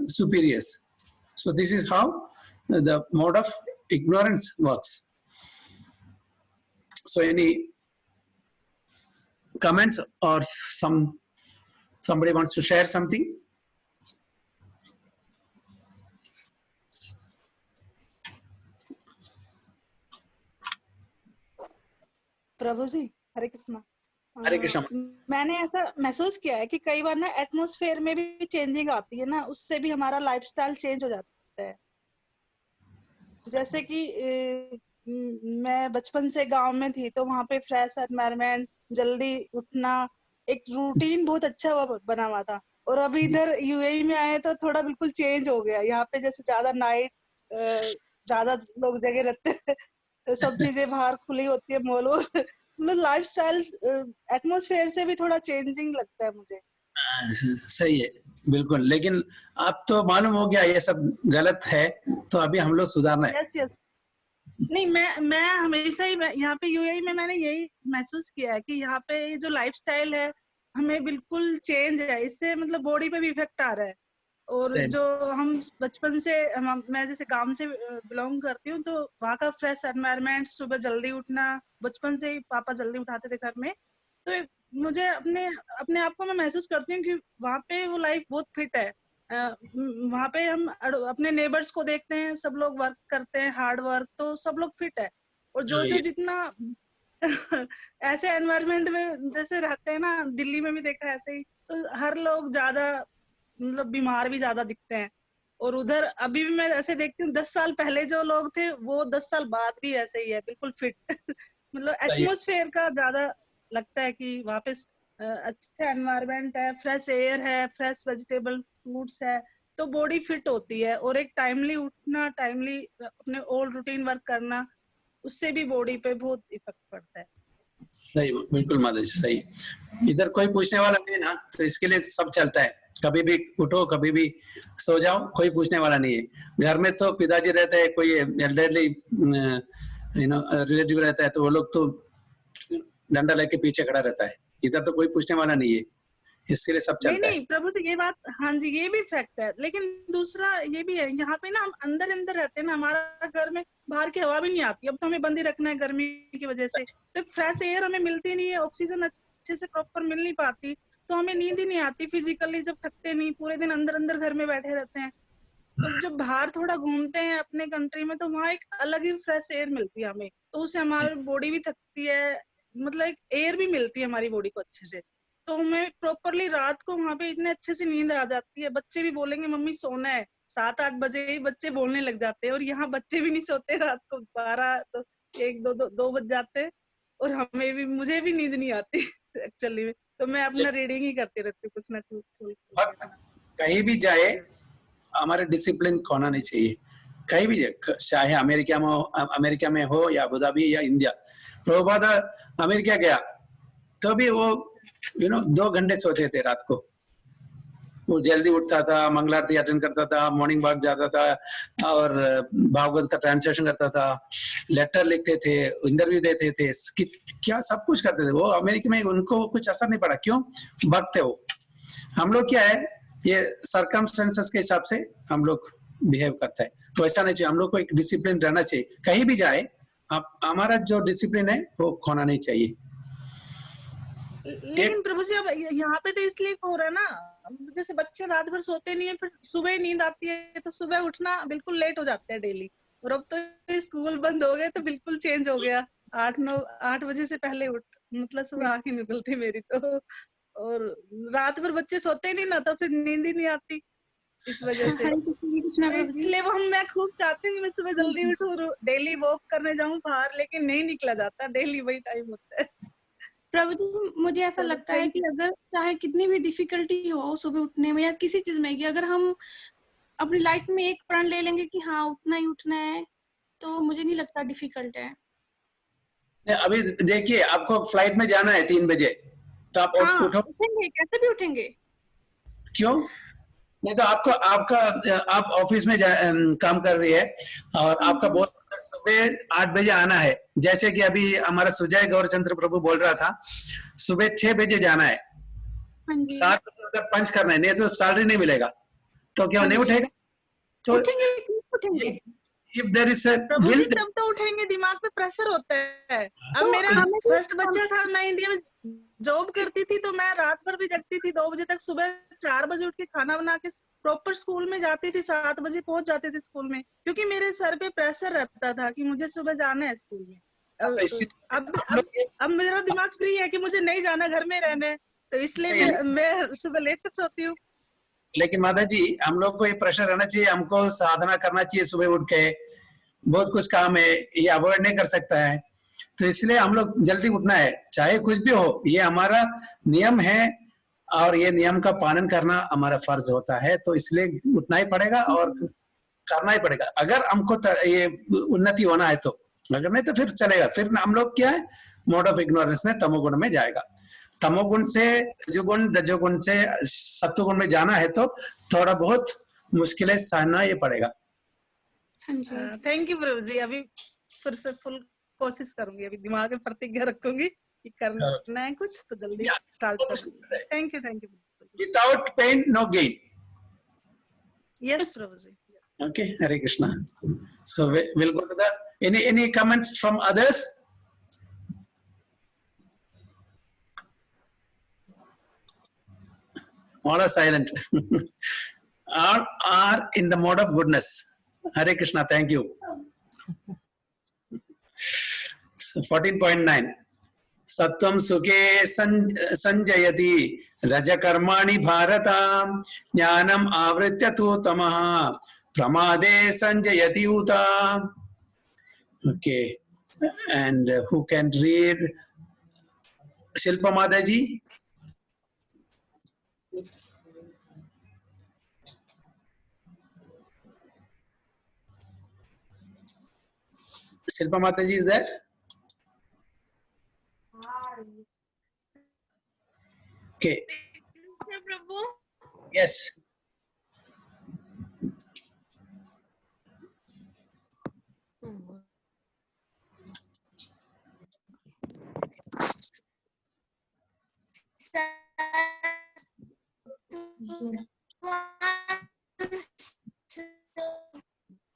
superiors. So this is how the mode of ignorance works. So any comments, or somebody wants to share something? प्रभु जी, हरे कृष्णा। हरे कृष्णा। मैंने ऐसा महसूस किया है कि कई बार ना atmosphere में भी चेंजिंग आती है ना, उससे भी हमारा लाइफस्टाइल चेंज हो जाता है। जैसे कि मैं बचपन से गांव में थी, तो वहां पे फ्रेश एनवायरनमेंट, जल्दी उठना, एक रूटीन बहुत अच्छा बना हुआ था। और अभी इधर यूएई में आए तो थोड़ा बिल्कुल चेंज हो गया। यहाँ पे जैसे ज्यादा नाइट, ज्यादा लोग जगह रहते हैं, सब चीजें बाहर खुली होती है, मॉल, मतलब लाइफस्टाइल एटमॉस्फेयर से भी थोड़ा चेंजिंग लगता है मुझे। सही है, बिल्कुल। लेकिन अब तो मालूम हो गया ये सब गलत है, तो अभी हम लोग सुधारना है। Yes yes. नहीं, मैं हमेशा ही यहाँ पे यूएई में मैंने यही महसूस किया है कि यहाँ पे जो लाइफस्टाइल है हमें बिल्कुल चेंज है, इससे मतलब बॉडी पे भी इफेक्ट आ रहा है। और जो हम बचपन से मैं जैसे गांव से बिलोंग करती हूँ, तो वहाँ का फ्रेश एनवायरनमेंट, सुबह जल्दी उठना, बचपन से ही पापा जल्दी उठाते थे घर में, तो मुझे अपने आप को मैं महसूस करती हूँ कि वहाँ पे वो लाइफ बहुत फिट है। वहाँ पे हम अपने नेबर्स को देखते हैं, सब लोग वर्क करते हैं, हार्ड वर्क, तो सब लोग फिट है। और जो जितना ऐसे एनवायरनमेंट में जैसे रहते हैं ना, दिल्ली में भी देखा ऐसे ही, तो हर लोग ज्यादा मतलब बीमार भी ज्यादा दिखते हैं। और उधर अभी भी मैं ऐसे देखती हूँ, 10 साल पहले जो लोग थे वो 10 साल बाद भी ऐसे ही है, बिल्कुल फिट। मतलब एटमॉस्फेयर का ज्यादा लगता है कि वहाँ पे अच्छा एनवायरनमेंट है, फ्रेश एयर है, फ्रेश वेजिटेबल फ्रूट्स है, तो बॉडी फिट होती है। और एक टाइमली उठना, टाइमली अपने ओल्ड रूटीन वर्क करना, उससे भी बॉडी पे बहुत इफेक्ट पड़ता है। सही, बिल्कुल माता जी, सही। इधर कोई पूछने वाला नहीं ना, तो इसके लिए सब चलता है। कभी भी उठो, कभी भी सो जाओ, कोई पूछने वाला नहीं है। घर में तो पिताजी रहते हैं, कोई एल्डरली रिलेटिव रहता है, तो वो लोग तो डंडा लेके पीछे खड़ा रहता है। इधर तो कोई पूछने वाला नहीं है, इसके लिए सब चलता है। नहीं प्रभु जी, ये बात, हाँ जी, ये भी फैक्ट है। लेकिन दूसरा ये भी है, यहाँ पे ना हम अंदर रहते हैं ना, हमारा घर में बाहर की हवा भी नहीं आती। अब तो हमें बंद ही रखना है गर्मी की वजह से, तो फ्रेश एयर हमें मिलती नहीं है, ऑक्सीजन अच्छे से प्रॉपर मिल नहीं पाती, तो हमें नींद ही नहीं आती फिजिकली, जब थकते नहीं, पूरे दिन अंदर घर में बैठे रहते हैं। तो जब बाहर थोड़ा घूमते हैं अपने कंट्री में, तो वहाँ एक अलग ही फ्रेश एयर मिलती है हमें, तो उससे हमारी बॉडी भी थकती है, मतलब एक एयर भी मिलती है हमारी बॉडी को अच्छे से, तो हमें प्रॉपरली रात को वहाँ पे इतने अच्छे से नींद आ जाती है। बच्चे भी बोलेंगे मम्मी सोना है, 7-8 बजे ही बच्चे बोलने लग जाते हैं। और यहाँ बच्चे भी नहीं सोते, रात को 12 तो 1-2 बज जाते हैं, और हमें भी, मुझे भी नींद नहीं आती एक्चुअली में, तो मैं अपना रीडिंग ही करती रहती हूँ कुछ ना कुछ। कहीं भी जाए हमारे डिसिप्लिन खोना नहीं चाहिए, कहीं भी जाए, चाहे अमेरिका में हो या अबू धाबी या इंडिया। प्रभुपाद अमेरिका गया तो भी वो 2 घंटे सोते थे रात को। वो जल्दी उठता था, मंगलारती अटेंड करता था, मॉर्निंग वॉक जाता था, और भागवत का ट्रांसलेशन करता था, लेटर लिखते थे, इंटरव्यू देते थे, क्या सब कुछ करते थे वो। अमेरिका में उनको कुछ असर नहीं पड़ा, क्यों? भक्त थे वो। हम लोग क्या है, ये सर्कमस्टेंसेस के हिसाब से हम लोग बिहेव करते हैं, तो ऐसा नहीं चाहिए। हम लोग को एक डिसिप्लिन रहना चाहिए, कहीं भी जाए हमारा जो डिसिप्लिन है वो खोना नहीं चाहिए। लेकिन प्रभु जी अब यहाँ पे तो इसलिए हो रहा है ना, जैसे बच्चे रात भर सोते नहीं है, फिर सुबह ही नींद आती है, तो सुबह उठना बिल्कुल लेट हो जाता है डेली। और अब तो स्कूल बंद हो गए, तो बिल्कुल चेंज हो गया, 8 बजे से पहले उठ, मतलब सुबह आँख ही नहीं खुलती मेरी तो। और रात भर बच्चे सोते ही नहीं ना, तो फिर नींद ही नहीं आती इस वजह से। इसलिए मैं खूब चाहती हूँ कि मैं सुबह जल्दी उठूँ, डेली वॉक करने जाऊँ बाहर, लेकिन नहीं निकला जाता, डेली वही टाइम होता है। प्रभु जी, मुझे ऐसा लगता है कि अगर चाहे कितनी भी डिफिकल्टी हो सुबह उठने में या किसी चीज में, कि अगर हम अपनी लाइफ में एक प्रण ले लेंगे कि हाँ उठना ही उठना है, तो मुझे नहीं लगता डिफिकल्ट है। अभी देखिए, आपको फ्लाइट में जाना है 3 बजे, तो आप हाँ उठो। उठेंगे, कैसे भी उठेंगे। क्यों नहीं? तो आपको आप ऑफिस में काम कर रही है और आपका बहुत सुबह 8 बजे आना है, जैसे कि अभी हमारा सुजय गौरचंद्र प्रभु बोल रहा था, सुबह 6 बजे जाना है, 7 बजे तक पंच करना है, नहीं तो सैलरी नहीं मिलेगा। तो क्या नहीं उठेगा? तो उठेंगे if there is a Prabhu will, जी तब तो उठेंगे, दिमाग पे प्रेशर होता है। अब मेरा फर्स्ट बच्चा था, मैं इंडिया में जॉब करती थी, तो मैं रात भर भी जगती थी 2 बजे तक, सुबह 4 बजे उठ के खाना बना के प्रॉपर स्कूल में जाती थी, 7 बजे पहुंच जाती थी स्कूल में, क्योंकि मेरे सर पे प्रेशर रहता था कि मुझे सुबह जाना है स्कूल में। अब मेरा दिमाग फ्री है कि मुझे नहीं जाना, घर में रहना है, तो इसलिए मैं सुबह लेट तक सोती हूँ। लेकिन माता जी, हम लोग को ये प्रेशर रहना चाहिए, हमको साधना करना चाहिए, सुबह उठ के बहुत कुछ काम है, ये अवॉइड नहीं कर सकता है, तो इसलिए हम लोग जल्दी उठना है, चाहे कुछ भी हो, ये हमारा नियम है और ये नियम का पालन करना हमारा फर्ज होता है, तो इसलिए उठना ही पड़ेगा और करना ही पड़ेगा। अगर हमको ये उन्नति होना है तो, अगर नहीं तो फिर चलेगा, फिर हम लोग क्या है, मोड ऑफ इग्नोरेंस में तमोगुण में जाएगा। तमोगुण से रजोगुण, रजोगुण से सत्वगुण में जाना है तो थोड़ा बहुत मुश्किलें सहना ये पड़ेगा। थैंक यू प्रभु जी, अभी फिर से फुल कोशिश करूंगी, अभी दिमाग में प्रतिज्ञा रखूंगी कि करना है कुछ तो जल्दी स्टार्ट करूंगी। Thank you without pain no gain. Yes Prabhu ji. Okay, Hare Krishna. So we'll go to the any comments from others? All are silent. All are in the mode of goodness. Hare Krishna, thank you. So 14.9. Sattvam sukhe sanjayati rajakarmani bharata jnanam avritya tu tamaha pramade sanjayati uta. Okay, and who can read? Shilpa Mataji. Shilpa Mataji is there? Okay. Prabhu. Yes.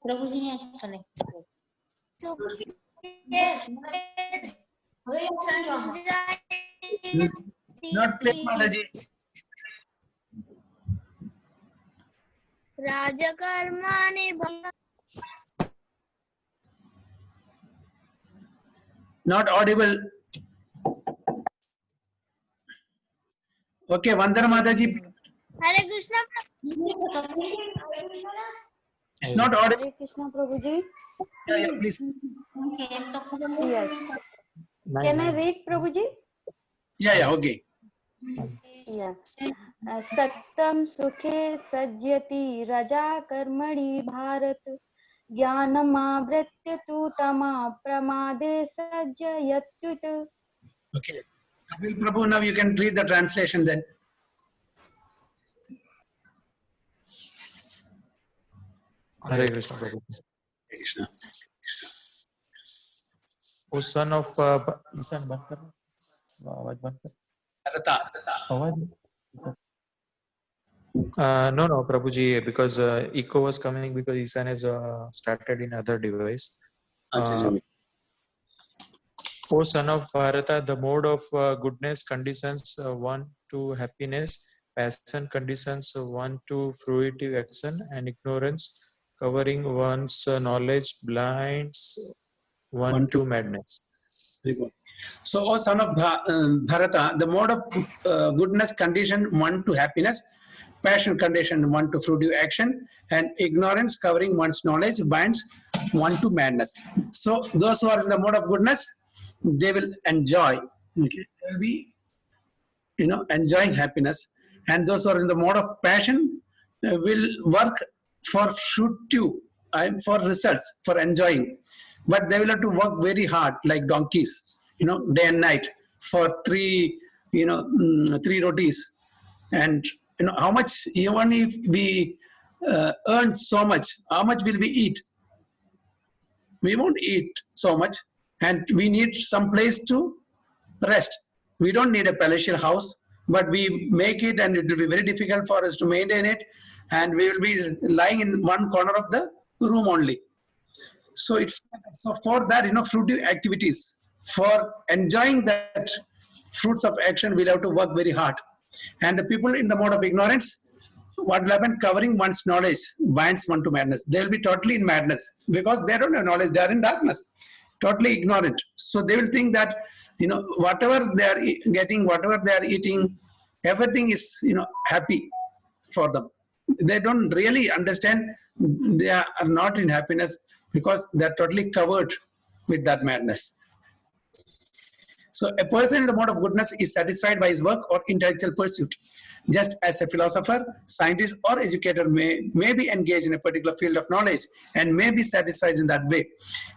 Prabhu ji ने connect Not clear, Mataji. राजकर्माणि Not audible. Okay, Vandana Mataji. Hare Krishna It's not audible. Hare Krishna Prabhu ji. Yeah, please. Yes. Can I read Prabhu ji? Yeah, okay. सत्तम सुखे सज्जति रजा कर्मणि भारत ज्ञानमावृत्य तु तमा प्रमादे सज्जयत्युत। Okay. Kapil Prabhu, now you can read the translation then. Hare Krishna Prabhu. O son of Isan बंद कर, आवाज बंद कर। आवाज no Prabhuji, because echo was coming because Isan has started in other device. O son of Bharata, the mode of goodness conditions one to happiness, passion conditions one to fruitive action, and ignorance covering one's knowledge blinds one to madness. So, O son of Bharata, the mode of goodness condition one to happiness, passion condition one to fruitive action, and ignorance covering one's knowledge binds one to madness. So those who are in the mode of goodness, they will enjoy, okay, they will be, enjoying happiness, and those who are in the mode of passion will work for fruitive and for results, for enjoying. But they will have to work very hard like donkeys, day and night for three rotis. And how much, even if we earn so much, how much will we eat? We won't eat so much, and we need some place to rest. We don't need a palatial house, but we make it, and it will be very difficult for us to maintain it, and we will be lying in one corner of the room only. So for that, fruitive activities, for enjoying that fruits of action, we'll have to work very hard. And the people in the mode of ignorance, what will happen? Covering one's knowledge binds one to madness. They will be totally in madness because they don't have knowledge. They are in darkness, totally ignorant. So they will think that whatever they are getting, whatever they are eating, everything is happy for them. They don't really understand they are not in happiness because they are totally covered with that madness. So a person in the mode of goodness is satisfied by his work or intellectual pursuit. Just as a philosopher, scientist, or educator may be engaged in a particular field of knowledge and may be satisfied in that way.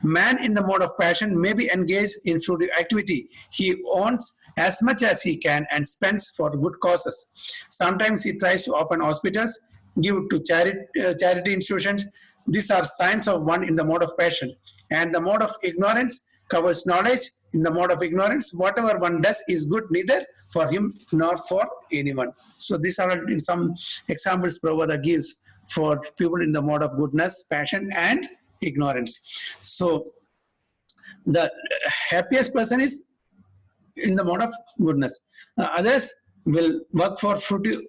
Man in the mode of passion may be engaged in fruitive activity. He owns as much as he can and spends for good causes. Sometimes he tries to open hospitals, give to charity institutions. These are signs of one in the mode of passion. And the mode of ignorance covers knowledge. In the mode of ignorance, whatever one does is good neither for him nor for anyone. So these are some examples Prabhupada gives for people in the mode of goodness, passion, and ignorance. So the happiest person is in the mode of goodness. Others will work for fruitive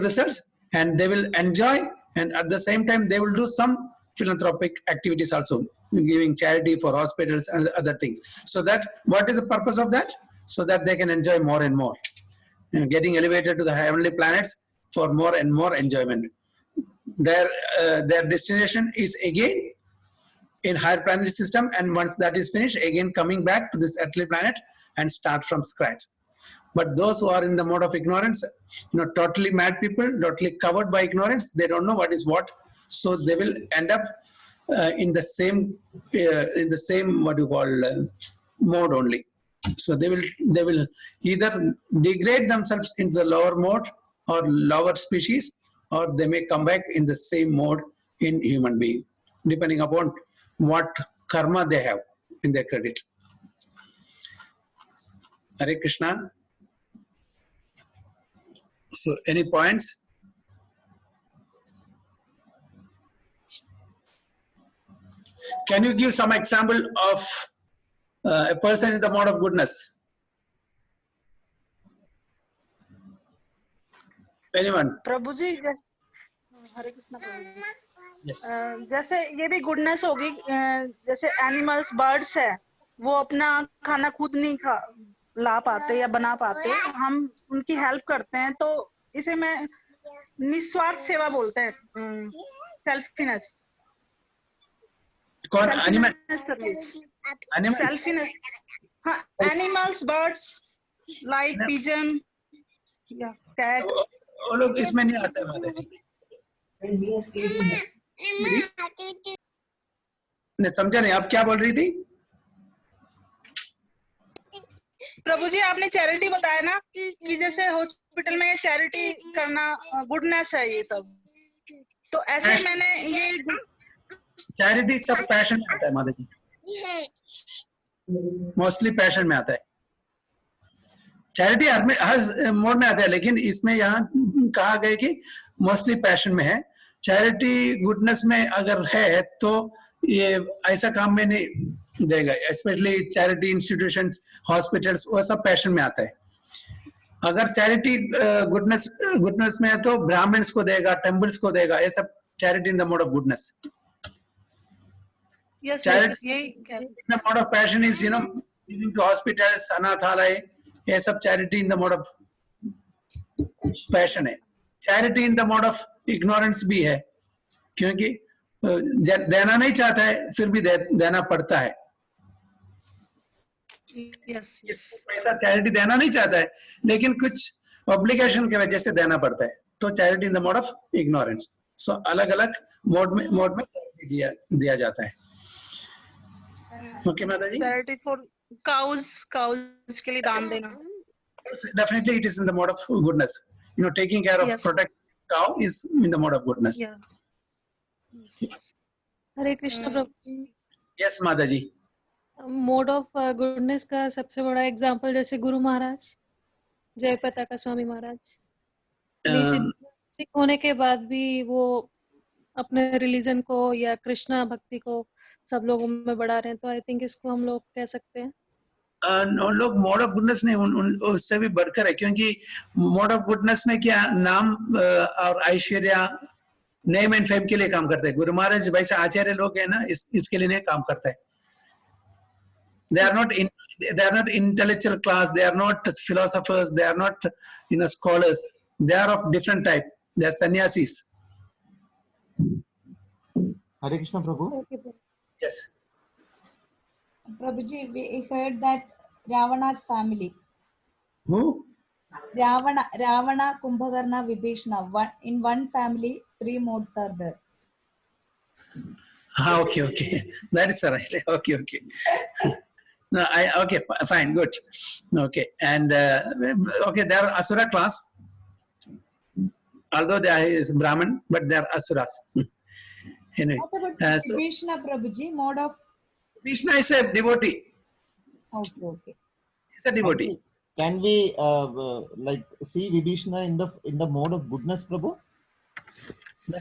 results, and they will enjoy, and at the same time they will do some philanthropic activities also, giving charity for hospitals and other things. So that, what is the purpose of that? So that they can enjoy more and more, getting elevated to the heavenly planets for more and more enjoyment. Their destination is again in higher planetary system, and once that is finished, again coming back to this earthly planet and start from scratch. But those who are in the mode of ignorance, totally mad people, totally covered by ignorance, they don't know what is what. So they will end up in the same what you call mode only. So they will either degrade themselves into the lower mode or lower species, or they may come back in the same mode in human being, depending upon what karma they have in their credit. Hare Krishna. So any points? Can you give some example of a person in the mode of goodness? Anyone? Prabhu ji, Hare Krishna Prabhu ji. Yes. जैसे ये भी goodness होगी, जैसे animals, birds है, वो अपना खाना खुद नहीं ला पाते या बना पाते, हम उनकी हेल्प करते हैं, तो इसे मैं निस्वार्थ सेवा बोलते हैं, सेल्फिनेस। कौन? Animal service, selfishness. हाँ, एनिमल्स, बर्ड्स लाइक पिजन या कैट, वो लोग इसमें नहीं आते माता जी। नहीं समझा नहीं, आप क्या बोल रही थी? प्रभु जी, आपने चैरिटी बताया ना कि जैसे हॉस्पिटल में चैरिटी करना गुडनेस है, ये सब, तो ऐसे मैंने ये चैरिटी सब पैशन में आता है माता जी, मोस्टली पैशन में आता है। चैरिटी हर मोड में आता है, लेकिन इसमें यहाँ कहा गया कि मोस्टली पैशन में है। चैरिटी गुडनेस में अगर है तो ये ऐसा काम में नहीं देगा, स्पेशली चैरिटी इंस्टीट्यूशंस, हॉस्पिटल्स, वो सब पैशन में आता है। अगर चैरिटी गुडनेस में है तो ब्राह्मण्स को देगा, टेम्पल्स को देगा, ये सब charity in the mode of goodness. Charity in the mode of passion is, giving to hospitals, anathalaya, ये सब charity in the mode of passion है। Charity in the mode of ignorance भी है, क्योंकि देना नहीं चाहता है, फिर भी देना पड़ता है। पैसा चैरिटी देना नहीं चाहता है, लेकिन कुछ ऑब्लिगेशन की वजह से देना पड़ता है, तो charity in the mode of ignorance. So अलग अलग मोड में दिया जाता है. Okay, Mataji? Charity for cows के लिए दान देना. Definitely it is in the mode of goodness. You know, taking care of Yes. protect cow is in the mode of goodness. Yeah. Hare Krishna Prabhu. Yes, Mataji. Mode of goodness का सबसे बड़ा example जैसे गुरु महाराज, जय पताका स्वामी महाराज. सिख होने के बाद भी वो अपने रिलीजन को या कृष्णा भक्ति को सब लोगों में बढ़ा रहे हैं, तो आई थिंक इसको हम लोग कह सकते हैं. उन लोग मोड ऑफ गुडनेस नहीं, उससे भी बढ़कर है, क्योंकि मोड ऑफ गुडनेस में क्या नाम और ऐश्वर्य, नेम एंड फेम के लिए काम करते हैं. गुरु महाराज वैसे आचार्य लोग हैं ना, इसके लिए नहीं काम करते हैं. They are not intellectual class, they are not philosophers, they are not scholars, they are of different type. They are sannyasis. Hare Krishna Prabhu. Yes. Prabhuji, we heard that Ravana's family. Who? Ravana, Kumbhakarna, Vibhishana. In one family, 3 modes are there. Okay. That is right. Okay. No, okay, fine, good. Okay, and okay, they are Asura class. Although they are Brahman, but they are Asuras. Anyway, What about so Vibhishana, Prabhuji? Mode of. Vishnu is a devotee. Okay. He's a devotee. Can we like see Vibhishana in the mode of goodness, Prabhu?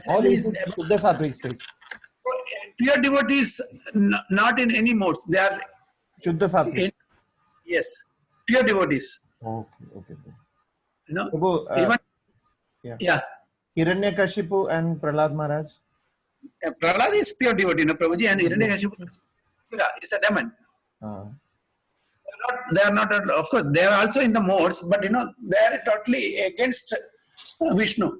Or is it Shuddha Sattvic stage? Pure devotees, not in any modes. They are Shuddha Sattvic. Yes, pure devotees. Okay. You know, Prabhu, even, yeah. Hiranyakashipu and Prahlad Maharaj. Prahlad is pure devotee, no, Prabhuji, and Hiranyakashipu is a demon. They are not, of course, they are also in the modes, but they are totally against Vishnu.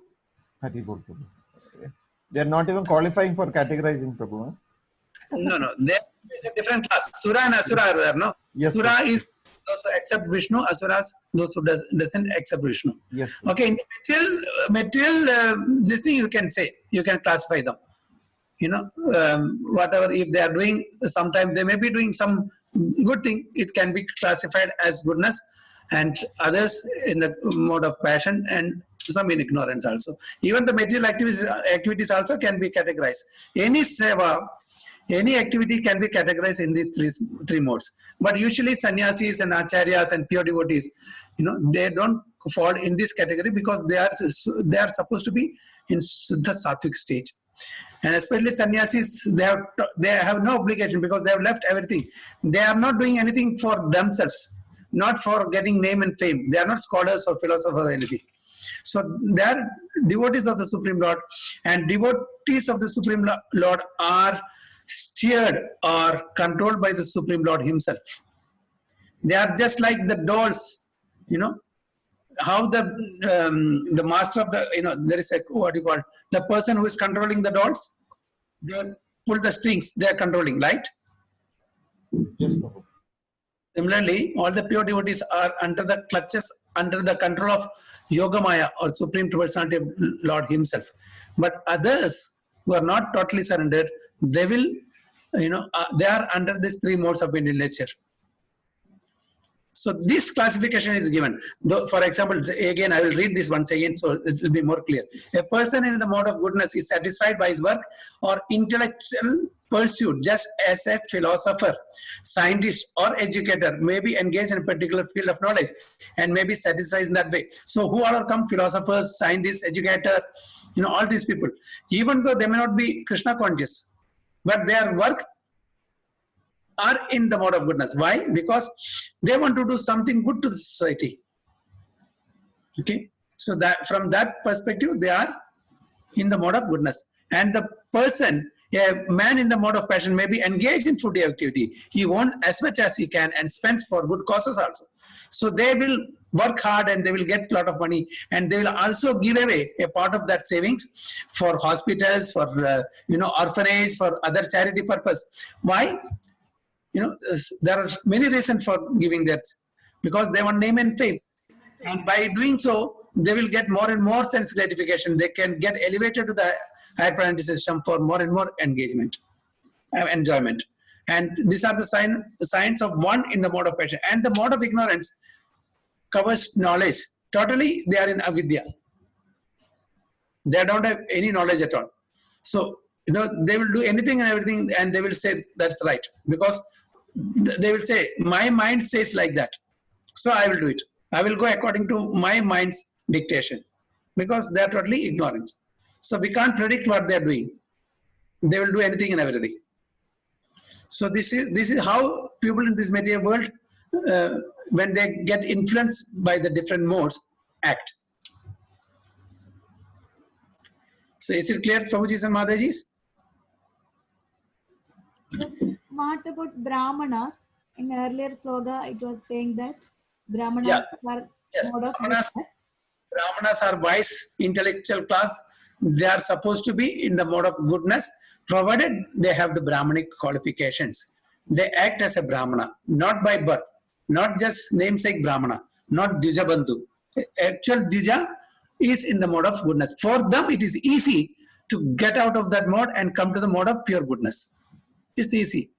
They are not even qualifying for categorizing, Prabhu. Huh? No, there is a different class. Sura and Asura are there, no? Yes. Sura is those who accept Vishnu, Asuras those who doesn't accept Vishnu. Yes. Okay, in the material, this thing you can say, you can classify them. Whatever, if they are doing, sometimes they may be doing some good thing, it can be classified as goodness, and others in the mode of passion, and some in ignorance also. Even the material activities also can be categorized. Any seva, any activity can be categorized in the three modes. But usually sannyasis and acharyas and pure devotees, they don't fall in this category because they are supposed to be in Shuddha Sattvic stage. And especially sannyasis, they have no obligation because they have left everything. They are not doing anything for themselves, not for getting name and fame. They are not scholars or philosophers or anything. So they are devotees of the Supreme Lord, and devotees of the Supreme Lord are steered or controlled by the Supreme Lord himself. They are just like the dolls, how the master of the, there is a, what you call, the person who is controlling the dolls, they pull the strings, they are controlling, right? Yes, Similarly, all the pure devotees are under the clutches, under the control of Yogamaya or Supreme Personality of Lord himself. But others who are not totally surrendered, they will, they are under these three modes of Indian nature. So this classification is given. For example, again, I will read this once again so it will be more clear. A person in the mode of goodness is satisfied by his work or intellectual pursuit, just as a philosopher, scientist, or educator may be engaged in a particular field of knowledge and may be satisfied in that way. So who all come? Philosophers, scientists, educator, all these people. Even though they may not be Krishna conscious, but their work are in the mode of goodness. Why? Because they want to do something good to the society. Okay, so that from that perspective, they are in the mode of goodness. And the person, a man in the mode of passion, may be engaged in fruitive activity. He wants as much as he can and spends for good causes also. So they will work hard and they will get a lot of money, and they will also give away a part of that savings for hospitals, for orphanage, for other charity purpose. Why? There are many reasons for giving that, because they want name and fame, and by doing so, they will get more and more sense gratification. They can get elevated to the higher priority system for more and more engagement, enjoyment. And these are the signs of one in the mode of passion. And the mode of ignorance covers knowledge. Totally, they are in avidya. They don't have any knowledge at all. So, they will do anything and everything, and they will say that's right, because they will say, my mind says like that, so I will do it. I will go according to my mind's dictation, because they are totally ignorant. So we can't predict what they are doing. They will do anything and everything. So this is how people in this material world, when they get influenced by the different modes, act. So is it clear, Prabhujis and Madhajis? What about Brahmanas? In earlier sloga, it was saying that Brahmanas are mode of Brahmanas are wise, intellectual class. They are supposed to be in the mode of goodness, provided they have the Brahmanic qualifications. They act as a Brahmana, not by birth, not just namesake Brahmana, not Dvija Bandhu. Actual Dvija is in the mode of goodness. For them, it is easy to get out of that mode and come to the mode of pure goodness. It's easy.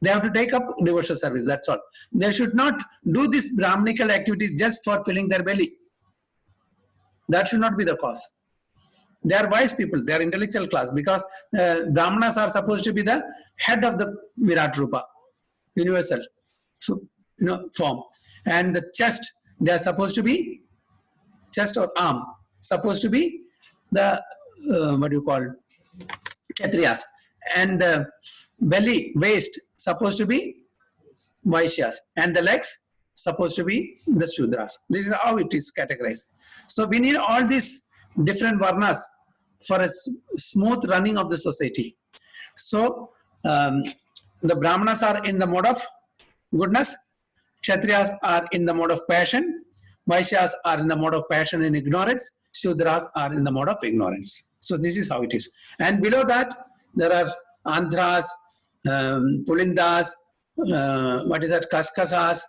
They have to take up devotional service, that's all. They should not do these Brahmanical activities just for filling their belly. That should not be the cause. They are wise people, they are intellectual class, because Brahmanas are supposed to be the head of the Virat Rupa, universal form. And the chest, they are supposed to be, chest or arm, supposed to be the, Kshatriyas. And the belly, waist, supposed to be Vaishyas. And the legs, supposed to be the Shudras. This is how it is categorized. So we need all these different varnas for a smooth running of the society. So the Brahmanas are in the mode of goodness, Kshatriyas are in the mode of passion, Vaishyas are in the mode of passion and ignorance, Shudras are in the mode of ignorance. So this is how it is. And below that, there are Andhras, Pulindas, Kaskasas,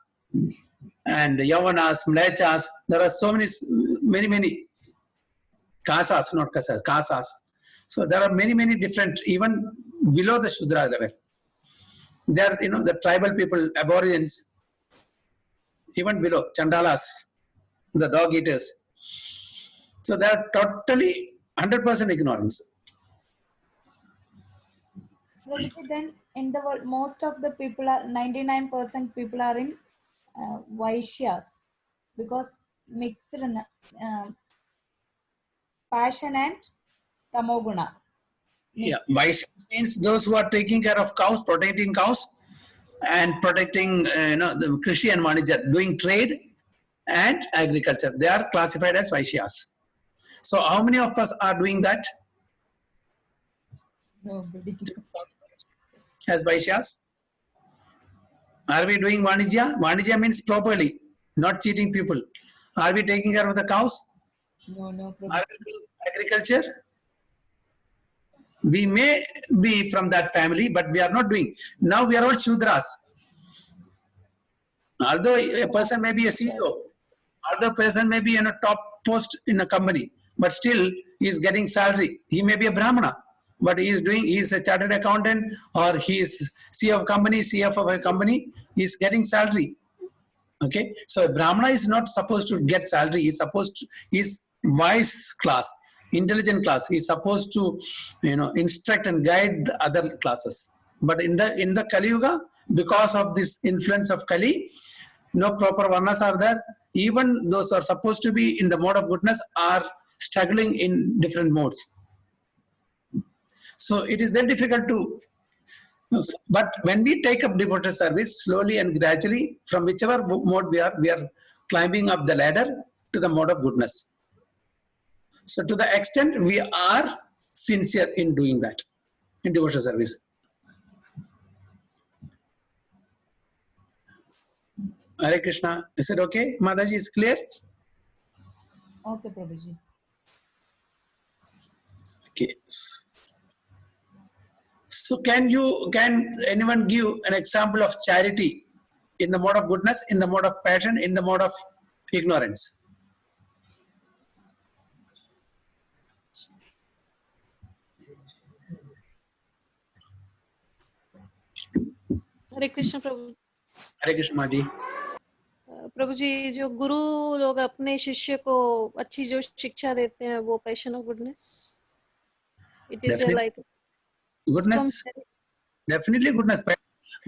and Yavanas, Mlechas. There are so many Kasas, not Kasas, Kasas. So there are many different, even below the Shudra level. There are, the tribal people, Aborigines, even below, Chandalas, the dog eaters. So they are totally 100% ignorance. Then in the world, most of the people are 99% people are in Vaishyas, because mixed passion and Tamoguna. Yeah, Vaishyas means those who are taking care of cows, protecting cows, and protecting the Krishi and Vanija, doing trade and agriculture. They are classified as Vaishyas. So how many of us are doing that? Nobody. As Vaishyas? Are we doing Vanija? Vanija means properly, not cheating people. Are we taking care of the cows? No. Are we doing agriculture? We may be from that family, but we are not doing. Now we are all Shudras. Although a person may be a CEO, although a person may be in a top post in a company, but still he is getting salary. He may be a Brahmana, but he is a chartered accountant, or he is CEO of company, CF of a company, he is getting salary. Okay, so a Brahmana is not supposed to get salary. He is wise class, intelligent class. He is supposed to, instruct and guide the other classes. But in the Kali Yuga, because of this influence of Kali, no proper varnas are there. Even those who are supposed to be in the mode of goodness are struggling in different modes. So it is very difficult to, but when we take up devotional service slowly and gradually, from whichever mode we are climbing up the ladder to the mode of goodness. So to the extent we are sincere in doing that, in devotional service. Hare Krishna. Is it okay? Mataji, is clear? Okay, Prabhuji. Okay. So can anyone give an example of charity in the mode of goodness, in the mode of passion, in the mode of ignorance? हरे कृष्ण प्रभु। हरे कृष्ण जी। प्रभु जी, जो गुरु लोग अपने शिष्य को अच्छी जो शिक्षा देते हैं वो passion of goodness, it is like goodness, definitely goodness.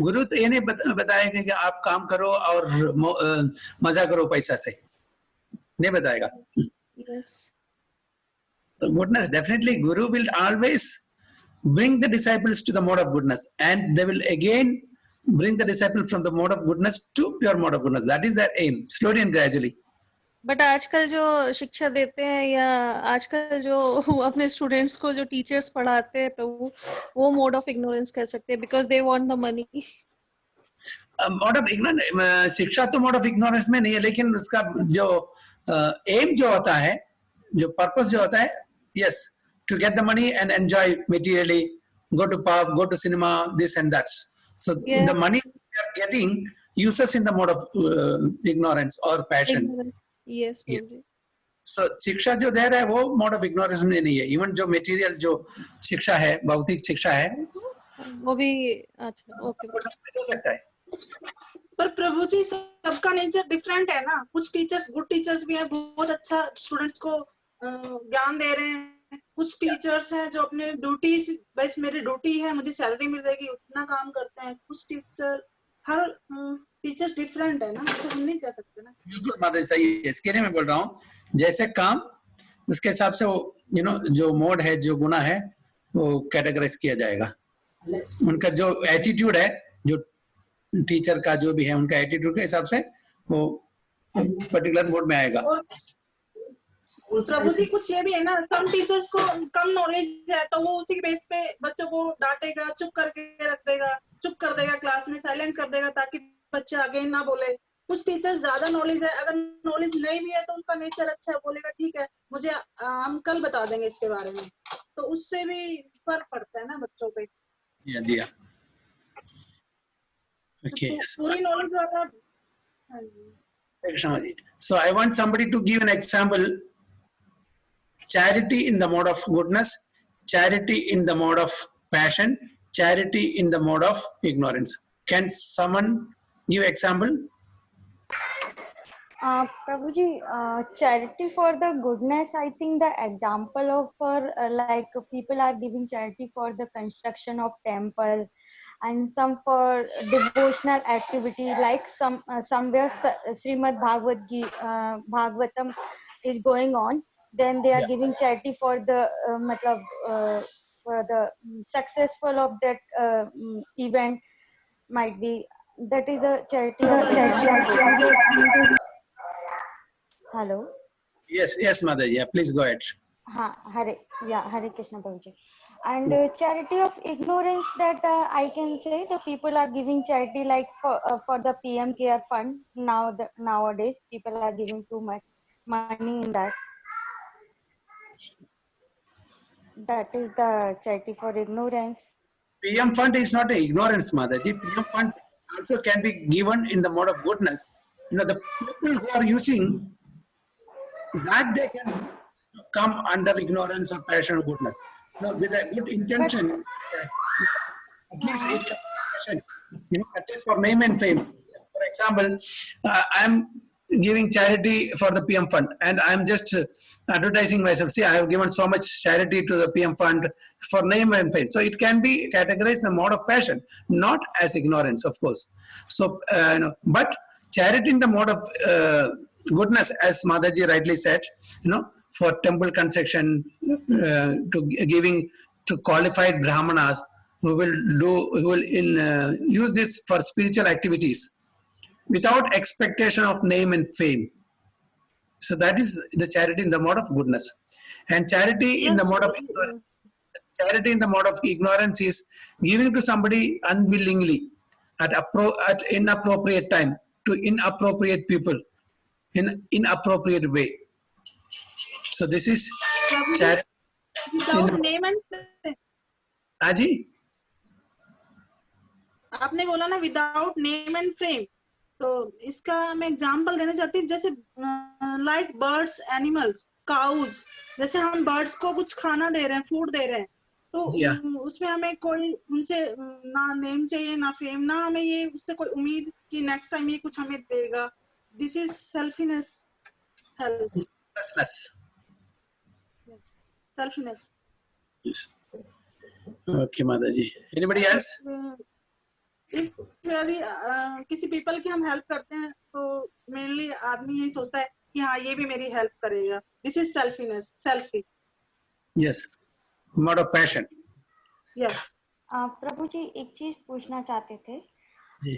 गुरु तो ये नहीं बताएगा कि आप काम करो और मजा करो पैसा से, नहीं बताएगा। yes. So goodness, definitely Guru will always bring the disciples to the mode of goodness, and they will again bring the disciples from the mode of goodness to pure mode of goodness. That is their aim, slowly and gradually. But आजकल जो शिक्षा देते हैं या आजकल जो अपने students को जो टीचर्स पढ़ाते हैं प्रभु, वो मोड ऑफ इग्नोरेंस कह सकते हैं, because they want the money. Mode of ignorance, शिक्षा तो मोड ऑफ इग्नोरेंस में नहीं है, लेकिन उसका जो एम जो होता है, जो पर्पस जो होता है, yes, to get the money and enjoy materially, go to pub, go to cinema, this and that. So Yeah. the money we are getting uses in the mode of ignorance or passion. Yes, Yeah. So शिक्षा जो दे रहा है वो mode of ignorance में नहीं है। Even जो material जो शिक्षा है, भौतिक शिक्षा है, वो भी अच्छा, ओके हो सकता है। पर प्रभु जी, सबका नेचर डिफरेंट है ना। कुछ टीचर्स गुड टीचर्स भी हैं, बहुत अच्छा स्टूडेंट्स को ज्ञान दे रहे हैं। कुछ टीचर्स हैं जो अपने ड्यूटी, बस मेरी ड्यूटी है, मुझे सैलरी मिलेगी, उतना काम करते हैं। कुछ टीचर, हर टीचर्स डिफरेंट है ना, तो हम नहीं कह सकते ना। बिल्कुल बात सही है, इसके लिए मैं बोल रहा हूँ, जैसे काम उसके हिसाब से वो जो मोड है, जो गुना है, वो कैटेगराइज किया जाएगा। उनका जो एटीट्यूड है, जो टीचर का जो भी है, उनका एटीट्यूड के हिसाब से वो पर्टिकुलर मोड में आएगा। प्रभु जी, कुछ ये भी है ना, सम टीचर्स को कम नॉलेज है तो वो उसी के बेस पे बच्चों को डांटेगा, चुप करके रख देगा, चुप कर देगा, क्लास में साइलेंट कर देगा ताकि बच्चे आगे ना बोले। कुछ टीचर्स ज्यादा नॉलेज है, अगर नॉलेज नहीं भी है तो उनका नेचर अच्छा है, बोलेगा ठीक है मुझे, हम कल बता देंगे इसके बारे में, तो उससे भी फर्क पड़ता है ना बच्चों पे। जी हाँ, okay. पूरी नॉलेज वाला। So I want somebody to give an example. Charity in the mode of goodness, charity in the mode of passion, charity in the mode of ignorance. Can someone give example? Prabhuji, charity for the goodness, I think the example of like people are giving charity for the construction of temple, and some for devotional activity, like somewhere Srimad Bhagavatam is going on, then they are giving charity for the for the successful of that event, might be that is a charity. Hello. Yes, mother. Yeah, please go ahead. Hare Krishna Prabhuji. And charity of ignorance, that I can say the people are giving charity like for the PM Care Fund. Nowadays people are giving too much money in that. That is the charity for ignorance. PM Fund is not an ignorance, Mataji. PM Fund also can be given in the mode of goodness. The people who are using that, they can come under ignorance or passion or goodness. With a good intention, at least it can be at least for name and fame. For example, I am giving charity for the PM Fund, and I am just advertising myself. See, I have given so much charity to the PM Fund for name and fame. So it can be categorized as a mode of passion, not as ignorance, of course. So, but charity in the mode of goodness, as Mataji rightly said, for temple construction, to giving to qualified brahmanas who will use this for spiritual activities without expectation of name and fame. So that is the charity in the mode of goodness. And charity in the mode of ignorance, charity in the mode of ignorance is giving to somebody unwillingly at inappropriate time to inappropriate people in inappropriate way. So this is charity. Without name and fame. Aji? आपने बोला ना without name and frame, तो इसका मैं example देना चाहती हूँ। जैसे लाइक बर्ड्स, एनिमल्स, काउज, जैसे हम बर्ड्स को कुछ खाना दे रहे हैं, फूड दे रहे हैं, तो उसमें हमें कोई उनसे ना नेम चाहिए ना फेम, ना हमें ये उससे कोई उम्मीद कि नेक्स्ट टाइम ये कुछ हमें देगा. This is selfishness. Yes, selfishness. Yes. Okay, Mataji. Anybody else? If really किसी people की हम help करते हैं तो mainly आदमी यही सोचता है कि हाँ ये भी मेरी help करेगा. This is selfishness, selfish. Yes. Mode of passion. Yes. Prabhu जी एक चीज पूछना चाहते थे.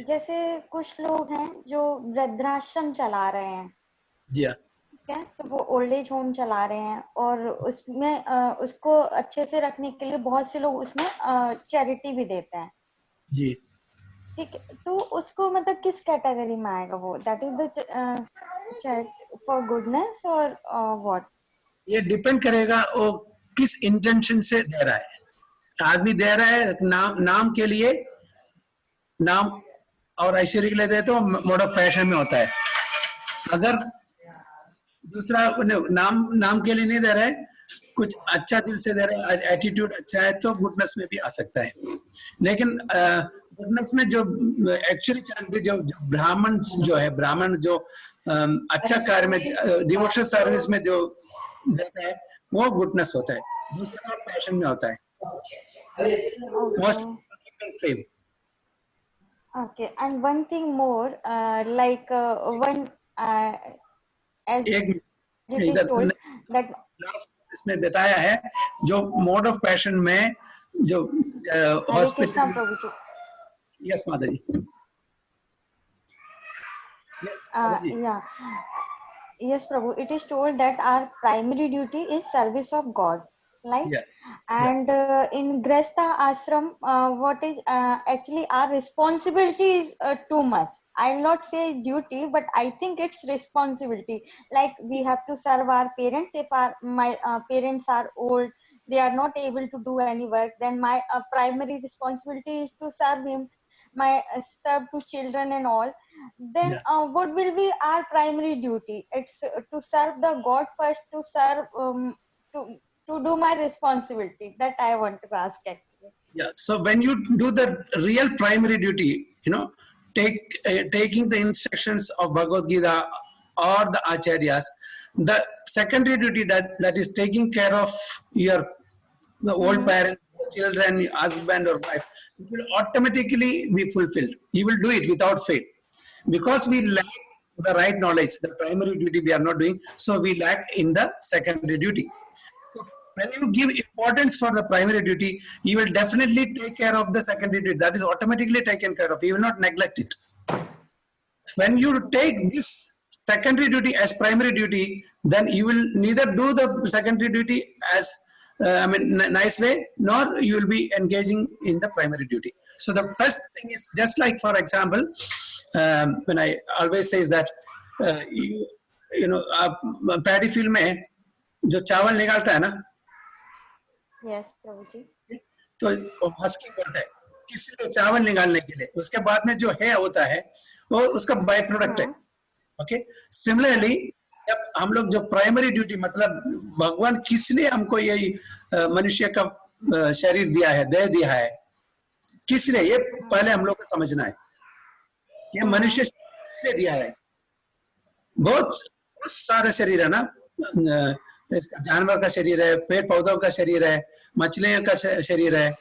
जैसे कुछ लोग हैं जो वृद्धाश्रम चला रहे हैं. जी हाँ. ठीक है, तो वो ओल्ड एज होम चला रहे हैं और उसमें उसको अच्छे से रखने के लिए बहुत से लोग उसमें चैरिटी भी देते हैं. जी. ठीक है, तो उसको मतलब किस कैटेगरी में आएगा वो? That is the charity for goodness और व्हाट? ये डिपेंड करेगा वो किस इंटेंशन से दे रहा है. आदमी दे रहा है नाम के लिए, नाम और ऐश्वर्य के लिए दे तो मोड ऑफ पैशन में होता है. अगर दूसरा नाम के लिए नहीं दे रहा है, कुछ अच्छा दिल से दे रहा है, एटीट्यूड अच्छा है, तो गुडनेस में भी आ सकता है. लेकिन गुडनेस में जो एक्चुअली चैरिटी जो ब्राह्मण जो है, ब्राह्मण जो अच्छा कार्य में डिवोशनल सर्विस में जो देता है वो गुडनेस होता है. दूसरा पैशन में होता है. Okay, and one thing more, like one as you told that इसमें बताया है जो मोड ऑफ पैशन में जो हॉस्पिटल. यस माता जी. Yeah, yes Prabhu, it is told that our primary duty is service of God, right? Yes. And in Grihastha ashram, what is actually our responsibility is too much. I'll not say duty, but I think it's responsibility. Like we have to serve our parents. If my parents are old, they are not able to do any work, then my primary responsibility is to serve him, serve to children and all. Then what will be our primary duty? It's to serve the God first, to serve to do my responsibility. That I want to ask actually. Yeah. So when you do the real primary duty, taking the instructions of Bhagavad Gita or the acharyas, the secondary duty that is taking care of the old parents, children, husband or wife, it will automatically be fulfilled. You will do it without faith. Because we lack the right knowledge, the primary duty we are not doing, so we lack in the secondary duty. When you give importance for the primary duty, you will definitely take care of the secondary duty. That is automatically taken care of. You will not neglect it. When you take this secondary duty as primary duty, then you will neither do the secondary duty as nice way, nor you will be engaging in the primary duty. So the first thing is, just like for example, when I always say is that paddy field में जो चावल निकालता है ना, yes Prabhu जी, तो husky करता है किसी को चावल निकालने के लिए. उसके बाद में जो है होता है वो उसका बाय प्रोडक्ट है. ओके. सिमिलरली जब हम लोग जो प्राइमरी ड्यूटी, मतलब भगवान किस लिए हमको यही मनुष्य का शरीर दिया है, दे दिया है, किस लिए, ये पहले हम लोग को समझना है. ये मनुष्य शरीर दिया है. बहुत सारा शरीर है ना, जानवर का शरीर है, पेड़ पौधों का शरीर है, मछलियों का शरीर है,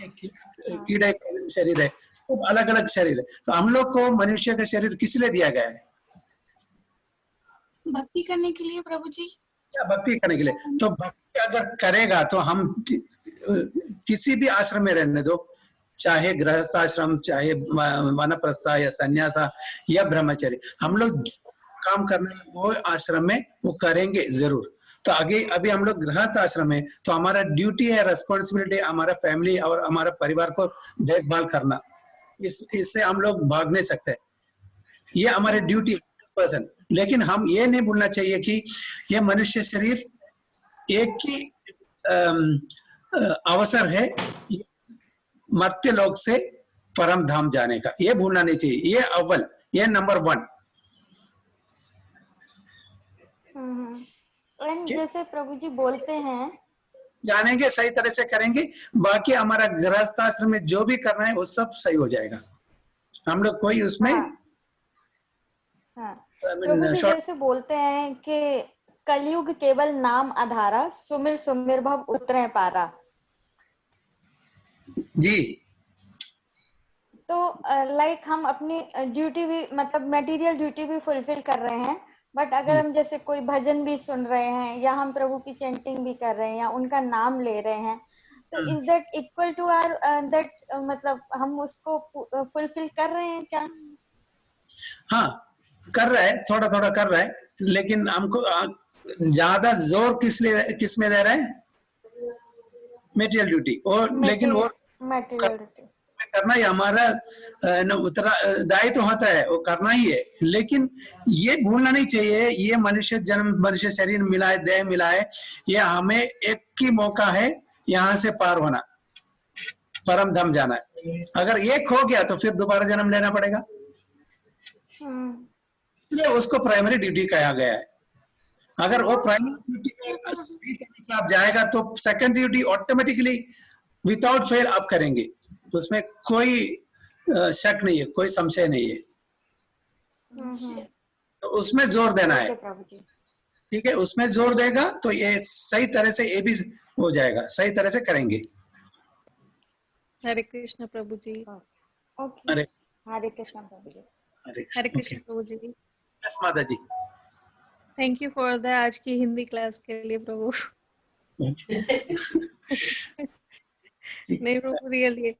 कीड़े का शरीर है, सब अलग अलग शरीर है. तो हम लोग को मनुष्य का शरीर किस लिए दिया गया है? भक्ति करने के लिए प्रभु जी. भक्ति करने के लिए. तो भक्ति अगर करेगा तो हम किसी भी आश्रम में रहने दो, चाहे गृहस्थ आश्रम, चाहे वानप्रस्थ या सन्यासा या ब्रह्मचर्य, हम लोग काम करना है वो आश्रम में वो करेंगे जरूर. तो आगे अभी हम लोग गृहस्थ आश्रम में, तो हमारा ड्यूटी है, रेस्पॉन्सिबिलिटी हमारा फैमिली और हमारा परिवार को देखभाल करना. इससे हम लोग भाग नहीं सकते. ये हमारे ड्यूटी पर्सन. लेकिन हम ये नहीं भूलना चाहिए कि ये मनुष्य शरीर एक ही अवसर है मर्त्य लोक से परम धाम जाने का. ये भूलना नहीं चाहिए. ये अव्वल, ये नंबर 1. जैसे प्रभु जी बोलते हैं जानेंगे, सही तरह से करेंगे, बाकी हमारा गृहस्थाश्रम में जो भी करना है वो सब सही हो जाएगा। हम लोग कोई उसमें हाँ। प्रभु जी जैसे बोलते हैं कि कलयुग केवल नाम आधारा, सुमिर सुमिर भव उतरे पारा। जी। तो लाइक हम अपनी ड्यूटी भी मतलब मटेरियल ड्यूटी भी फुलफिल कर रहे हैं, बट अगर हम जैसे कोई भजन भी सुन रहे हैं या हम प्रभु की चैंटिंग भी कर रहे हैं या उनका नाम ले रहे हैं, तो is that equal to our that मतलब हम उसको फुलफिल कर रहे हैं क्या? हाँ कर रहा है, थोड़ा थोड़ा कर रहा है, लेकिन हमको ज्यादा जोर किस में दे रहा है? Material duty. और लेकिन वो करना ही हमारा उत्तरदायित्व तो होता है, वो करना ही है, लेकिन ये भूलना नहीं चाहिए, ये मनुष्य जन्म, मनुष्य शरीर मिला है, देह मिला है, ये हमें एक ही मौका है यहाँ से पार होना, परम धाम जाना है। अगर एक हो गया तो फिर दोबारा जन्म लेना पड़ेगा, इसलिए उसको प्राइमरी ड्यूटी कहा गया है। अगर वो प्राइमरी ड्यूटी सही तरह से आप जाएगा तो second duty automatically without fail आप करेंगे, उसमें कोई शक नहीं है, कोई संशय नहीं है। तो उसमें जोर देना है, ठीक है, उसमें जोर देगा तो ये सही तरह से ये भी हो जाएगा, सही तरह से करेंगे। हरे कृष्ण प्रभु जी। हरे हरे कृष्ण प्रभु जी। हरे कृष्ण प्रभु जी। यस माता जी। थैंक यू फॉर द आज की हिंदी क्लास के लिए प्रभु। नहीं प्रभु रियली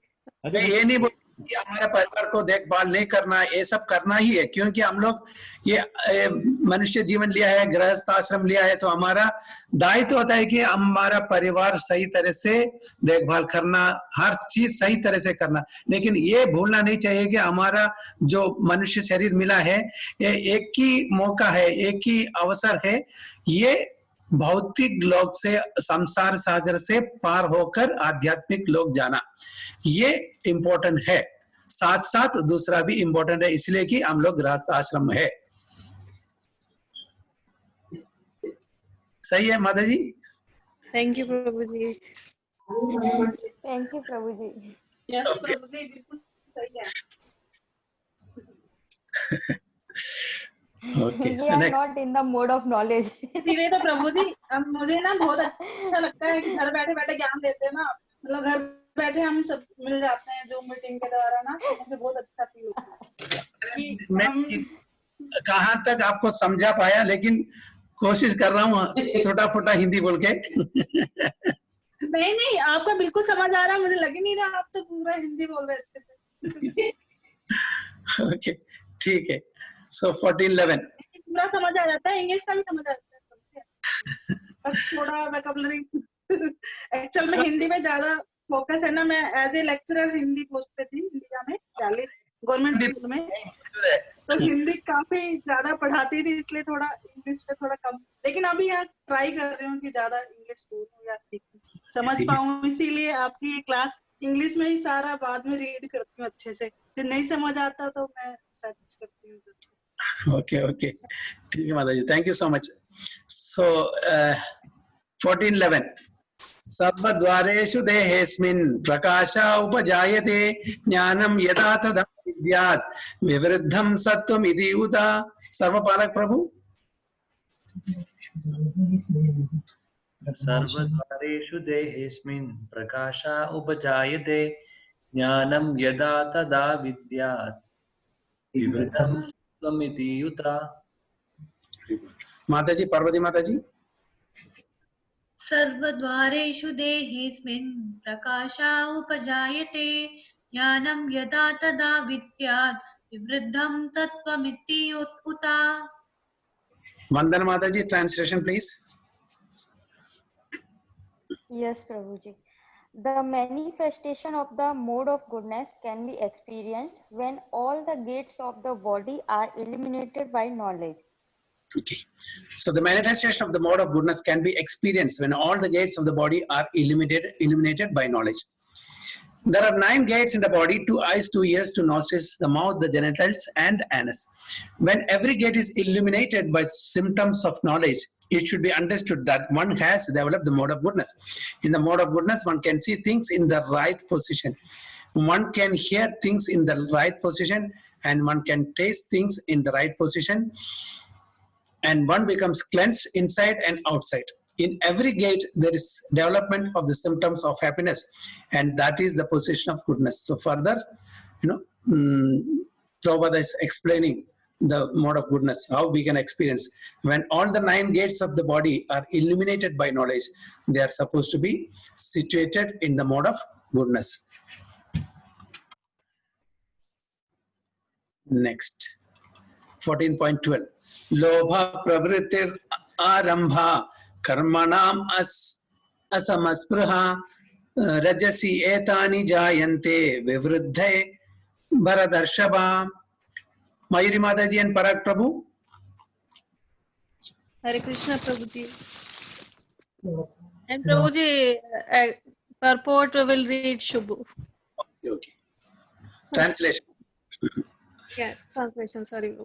ये नहीं बोल कि हमारे परिवार को देखभाल नहीं करना, ये सब करना ही है, क्योंकि हम लोग ये मनुष्य जीवन लिया है, गृहस्थ आश्रम लिया है, तो हमारा दायित्व होता है कि हमारा परिवार सही तरह से देखभाल करना, हर चीज सही तरह से करना। लेकिन ये भूलना नहीं चाहिए कि हमारा जो मनुष्य शरीर मिला है ये एक ही मौका है, एक ही अवसर है, ये भौतिक लोक से, संसार सागर से पार होकर आध्यात्मिक लोक जाना, ये इम्पोर्टेंट है। साथ साथ दूसरा भी इम्पोर्टेंट है, इसलिए कि हम लोग गृहस्थ आश्रम में है। सही है माता जी? थैंक यू प्रभु जी। थैंक यू प्रभु जी। यस प्रभु जी, बिल्कुल सही है। Okay, We are not in the mode of knowledge. इसीलिए तो प्रभु जी अब मुझे ना बहुत अच्छा लगता है कि घर बैठे बैठे ज्ञान देते हैं ना, मतलब घर बैठे हम सब मिल जाते हैं जो मीटिंग के द्वारा ना, तो मुझे बहुत अच्छा फील होता है। मैं कहाँ तक आपको समझा पाया, लेकिन कोशिश कर रहा हूँ छोटा फोटा हिंदी बोल के। नहीं नहीं, आपका बिल्कुल समझ आ रहा है, मुझे लग ही नहीं रहा, आप तो पूरा हिंदी बोल रहे अच्छे से। ओके ठीक है। So 1411 पूरा समझ आ जाता है, इंग्लिश का भी समझ आ जाता है, बस थोड़ा वोकैबुलरी एक्चुअल में हिंदी में ज्यादा फोकस है ना। मैं as a lecturer Hindi post पे थी इंडिया में, दिल्ली गवर्नमेंट स्कूल में, तो हिंदी काफी ज्यादा पढ़ाती थी, इसलिए थोड़ा इंग्लिश पे थोड़ा कम, लेकिन अभी यहाँ ट्राई कर रही हूँ कि ज्यादा इंग्लिश बोलूं या सीखूं, समझ पाऊँ, इसीलिए आपकी ये क्लास इंग्लिश में ही सारा बाद में रीड करती हूँ अच्छे से, फिर नहीं समझ आता तो मैं सर्च करती हूँ। Okay, okay. ठीक है माता जी, thank you so much. So 1411 सर्वद्वारेषु देहेऽस्मिन् प्रकाश उपजायते ज्ञानं यदा तदा विद्यात् विवृद्धं सत्त्वमिति उदा। सर्वपालक प्रभु। सर्वद्वारेषु देहेऽस्मिन् प्रकाश उपजायते ज्ञानं यदा तदा विद्यात् विवृद्धं माता जी, पार्वती माता जी। सर्वद्वारेषु देहेऽस्मिन् प्रकाश उपजायते ज्ञानं यदा तदा विद्यात् विवृद्धं तत्त्वमिति उता। वंदन माता जी, translation please. Yes, Prabhuji. The manifestation of the mode of goodness can be experienced when all the gates of the body are eliminated by knowledge. Okay. So the manifestation of the mode of goodness can be experienced when all the gates of the body are eliminated by knowledge. There are 9 gates in the body: 2 eyes, 2 ears, 2 nostrils, the mouth, the genitals, and the anus. When every gate is illuminated by symptoms of knowledge, it should be understood that one has developed the mode of goodness. In the mode of goodness, one can see things in the right position. One can hear things in the right position, and one can taste things in the right position, and one becomes cleansed inside and outside. In every gate, there is development of the symptoms of happiness, and that is the position of goodness. So further, Prabhupada is explaining the mode of goodness, how we can experience. When all the 9 gates of the body are illuminated by knowledge, they are supposed to be situated in the mode of goodness. Next, 14.12. Lobha pravritir arambha karmanam asamaspruha rajasi etani jayante vivruddhe bharadarshava. Mayuri Mataji and Parag Prabhu. Hare Krishna Prabhuji. And Prabhuji, purport will read Shubhu. Okay. Translation. Yeah, translation, sorry.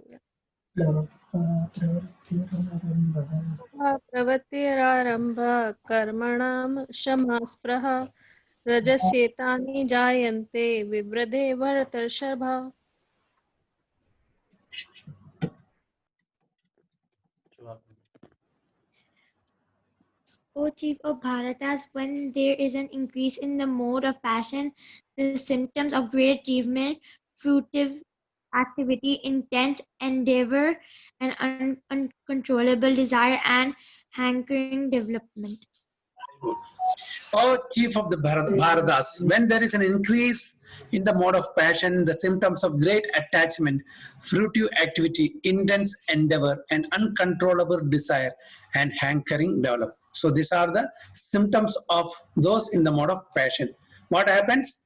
Pravattirarambha karmanam shamaspraha rajasetani jayante vivradhe bharatarshabha. O chief of Bharatas, when there is an increase in the mode of passion, the symptoms of great achievement, fruitive activity, intense endeavor, and uncontrollable desire and hankering development. O chief of the Bharatas, when there is an increase in the mode of passion, the symptoms of great attachment, fruitive activity, intense endeavor, and uncontrollable desire and hankering develop. So these are the symptoms of those in the mode of passion. What happens?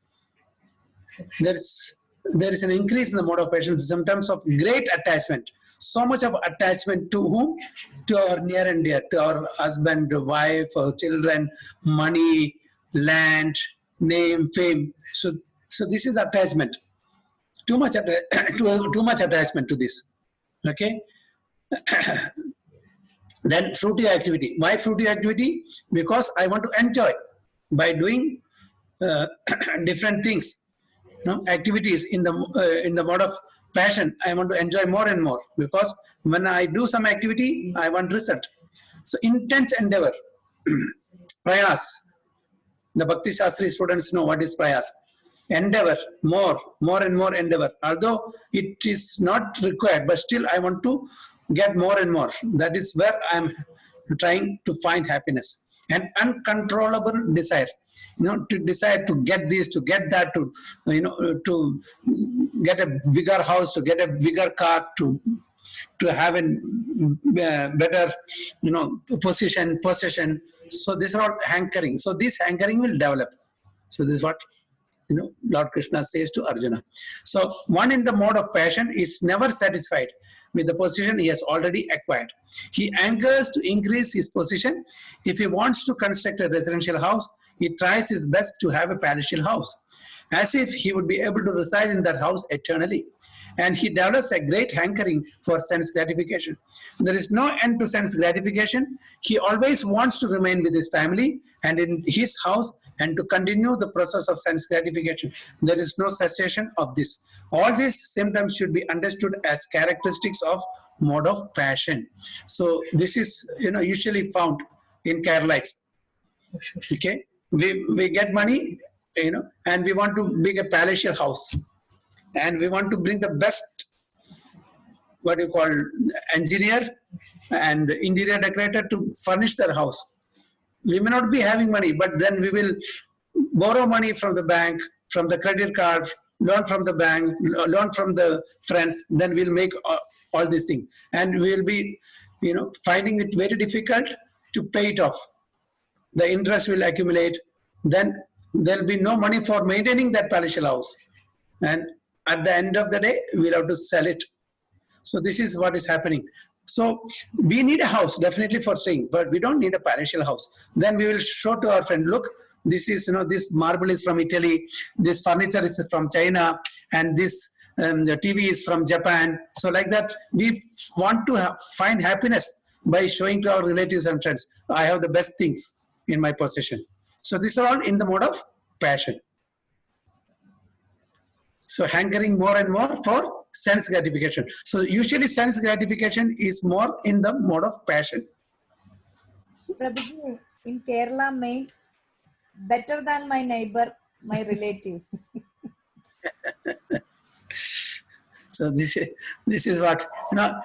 There is an increase in the mode of passion, the symptoms of great attachment. So much of attachment to whom? To our near and dear, to our husband, wife, our children, money, land, name, fame. So this is attachment. Too much attachment to this. Okay. Then fruitive activity. Why fruitive activity? Because I want to enjoy by doing different things. Activities in the mode of passion. I want to enjoy more and more, because when I do some activity, I want result. So intense endeavor, prayas. The Bhakti Shastri students know what is prayas. Endeavor, more and more endeavor. Although it is not required, but still I want to get more and more. That is where I am trying to find happiness. And uncontrollable desire. To decide to get this, to get that, to get a bigger house, to get a bigger car, to have a better, possession. So these are all hankering. So this hankering will develop. So this is what Lord Krishna says to Arjuna. So one in the mode of passion is never satisfied with the position he has already acquired. He hankers to increase his position. If he wants to construct a residential house, he tries his best to have a palatial house, as if he would be able to reside in that house eternally. And he develops a great hankering for sense gratification. There is no end to sense gratification. He always wants to remain with his family and in his house and to continue the process of sense gratification. There is no cessation of this. All these symptoms should be understood as characteristics of mode of passion. So this is usually found in Keralites. Okay, we get money, and we want to build a palatial house. And we want to bring the best, engineer and interior decorator to furnish their house. We may not be having money, but then we will borrow money from the bank, from the credit card, loan from the bank, loan from the friends. Then we'll make all these things. And we'll be, finding it very difficult to pay it off. The interest will accumulate. Then there'll be no money for maintaining that palatial house. And at the end of the day, we'll have to sell it. So this is what is happening. So we need a house definitely for staying, but we don't need a palatial house. Then we will show to our friend, look, this is, this marble is from Italy, this furniture is from China, and this the TV is from Japan. So like that, we want to find happiness by showing to our relatives and friends, I have the best things in my possession. So these are all in the mode of passion. So hankering more and more for sense gratification. So usually sense gratification is more in the mode of passion. Prabhuji, in Kerala, main better than my neighbor, my relatives. So this is what,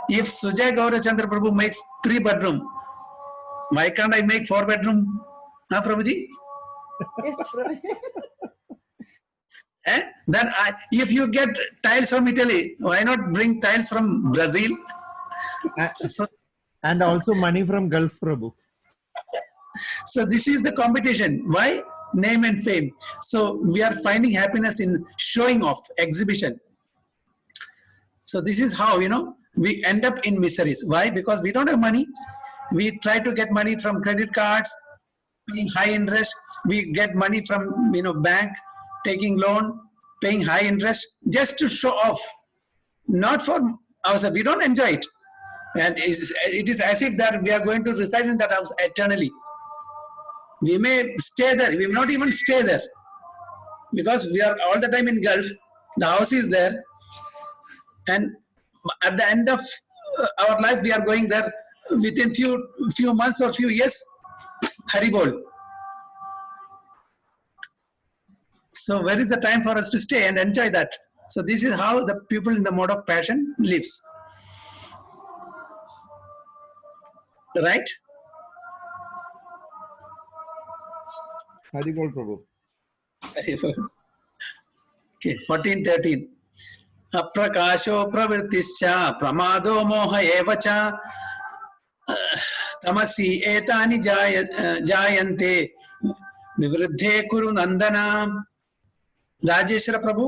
if Sujay Gaurachandra Prabhu makes 3 bedroom, why can't I make 4 bedroom? Huh, Prabhuji? Yes, Prabhuji. Then if you get tiles from Italy, why not bring tiles from Brazil? And also money from Gulf, Prabhu. So this is the competition. Why? Name and fame. So we are finding happiness in showing off, exhibition. So this is how, we end up in miseries. Why? Because we don't have money. We try to get money from credit cards, paying high interest. We get money from, bank, taking loan, paying high interest, just to show off. Not for ourselves. We don't enjoy it. And it is as if that we are going to reside in that house eternally. We may stay there. We will not even stay there. Because we are all the time in Gulf. The house is there. And at the end of our life, we are going there within few months or few years. Haribol. So where is the time for us to stay and enjoy that? So this is how the people in the mode of passion lives. Right? Haribol, Prabhu. Okay, 14:13. Aprakasho pravrittischa pramado moha evacha tamasi etani jayante vivruddhe kuru nandana. Rajeshwara Prabhu.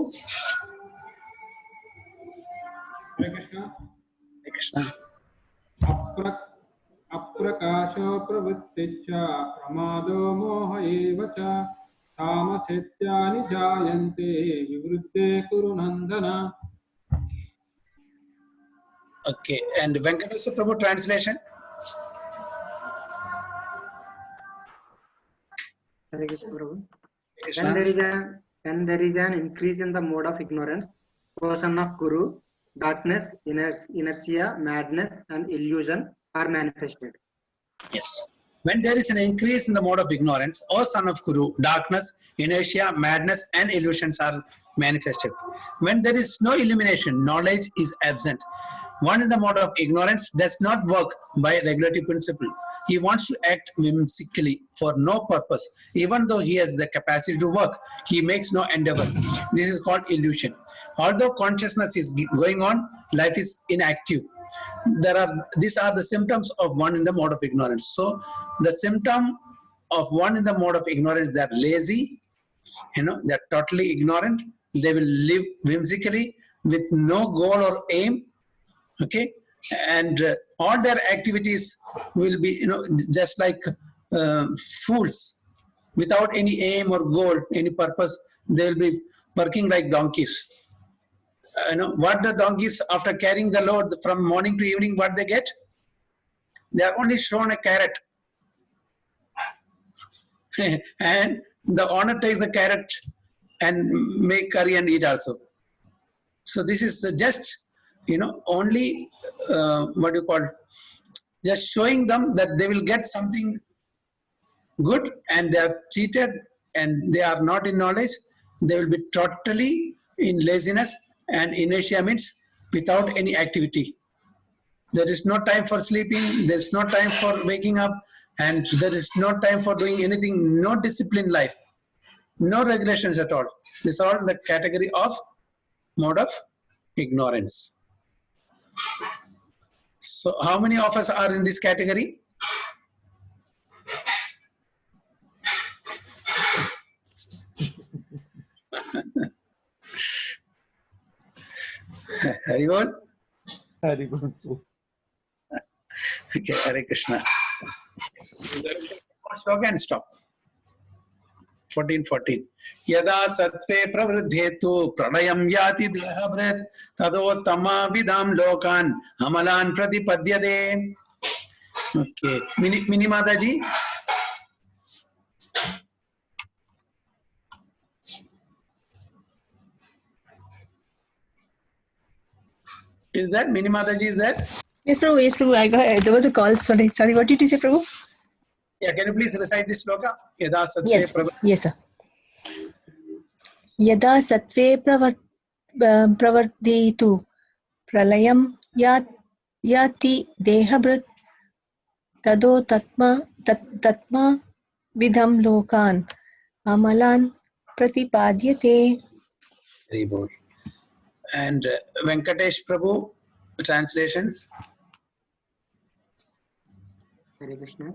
Hare Krishna. Hare Krishna. Aprakasho pravritticha pramado moha evacha tamasetyani jayante vivruddhe kuru nandana. Okay, and Venkateswara Prabhu translation. Hare Krishna, Prabhu. When there is an increase in the mode of ignorance, O son of Kuru, darkness, inertia, madness, and illusion are manifested. Yes. When there is an increase in the mode of ignorance, O son of Kuru, darkness, inertia, madness, and illusions are manifested. When there is no illumination, knowledge is absent. One in the mode of ignorance does not work by regulative principle. He wants to act whimsically for no purpose. Even though he has the capacity to work, he makes no endeavor. This is called illusion. Although consciousness is going on, life is inactive. These are the symptoms of one in the mode of ignorance. So the symptom of one in the mode of ignorance, they are lazy, they're totally ignorant. They will live whimsically with no goal or aim. Okay, and all their activities will be, just like fools, without any aim or goal, any purpose. They will be working like donkeys. What the donkeys, after carrying the load from morning to evening, what they get? They are only shown a carrot, and the owner takes the carrot and make curry and eat also. So this is just, only just showing them that they will get something good, and they are cheated and they are not in knowledge. They will be totally in laziness, and inertia means without any activity. There is no time for sleeping, there is no time for waking up, and there is no time for doing anything, no disciplined life, no regulations at all. These are all the category of mode of ignorance. So how many of us are in this category? Haribol? Haribol. Okay, Hare Krishna. Shloka and stop. 14. Yada sattve pravriddhetu pralayam yati dehabhrit tadottama vidam lokan amalan pratipadyate. Okay. Mini Mataji. Is that Mini Mataji? Is that? Yes, Prabhu. Yes, Prabhu. I got. There was a call. Sorry. What did you say, Prabhu? Yeah. Can you please recite this shloka? Yada sattve Yes. Yes, sir. Yada sattve pravarditu pralayam yati dehabhrit tado tatma vidham lokan amalan pratipadyate. Very good. And Venkatesh Prabhu, translations. Hare Krishna.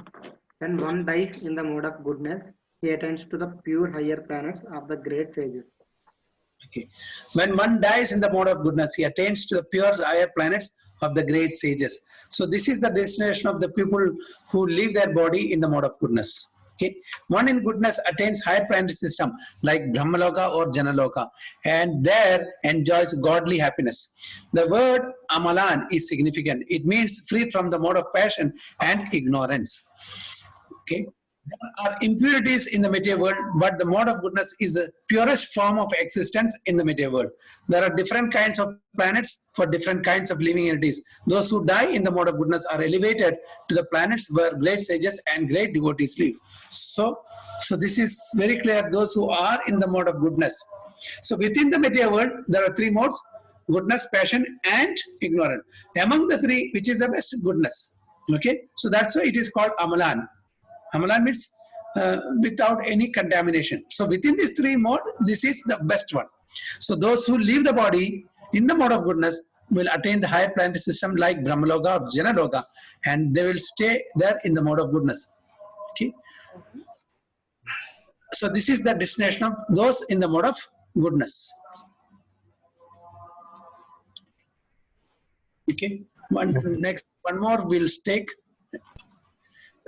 When one dies in the mode of goodness, he attains to the pure higher planets of the great sages. Okay. When one dies in the mode of goodness, he attains to the pure higher planets of the great sages. So this is the destination of the people who leave their body in the mode of goodness. Okay. One in goodness attains higher planetary system like Brahmaloka or Janaloka, and there enjoys godly happiness. The word Amalan is significant. It means free from the mode of passion and ignorance. Okay. There are impurities in the material world, but the mode of goodness is the purest form of existence in the material world. There are different kinds of planets for different kinds of living entities. Those who die in the mode of goodness are elevated to the planets where great sages and great devotees live. So this is very clear, those who are in the mode of goodness. So within the material world, there are three modes: goodness, passion, and ignorance. Among the three, which is the best? Goodness. Okay, so that's why it is called Amalan. Amalan means without any contamination. So within these three modes, this is the best one. So those who leave the body in the mode of goodness will attain the higher planetary system like Brahmaloka or Janaloka, and they will stay there in the mode of goodness. Okay. So this is the destination of those in the mode of goodness. Okay. One more we'll take.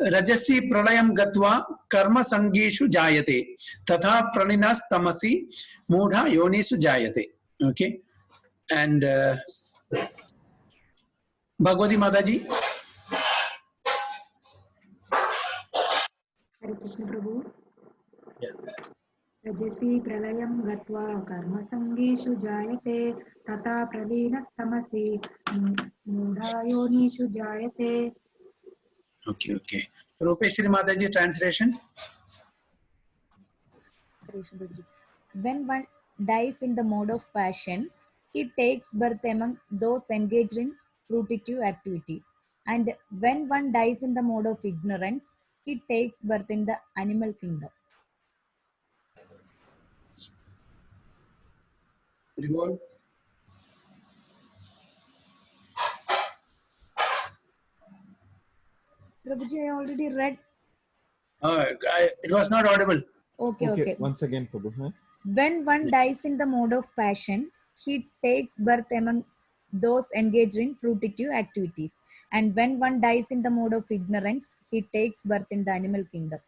Rajasi pralayam gatva karma sangishu jayate tatha praninas tamasi mudha yonisu jayate. Okay. And Bhagavati Mataji. Hare Krishna Prabhu. Yeah. Rajasi pralayam gatva karma sangishu jayate tata pralinastamasi mudha yonishu jayate. Okay. Rupeshri Mataji, translation. When one dies in the mode of passion, he takes birth among those engaged in fruitive activities. And when one dies in the mode of ignorance, he takes birth in the animal kingdom. Reward. Prabhuji, I already read. It was not audible. Okay. Once again, Prabhu. Huh? When one dies in the mode of passion, he takes birth among those engaged in fruitive activities. And when one dies in the mode of ignorance, he takes birth in the animal kingdom.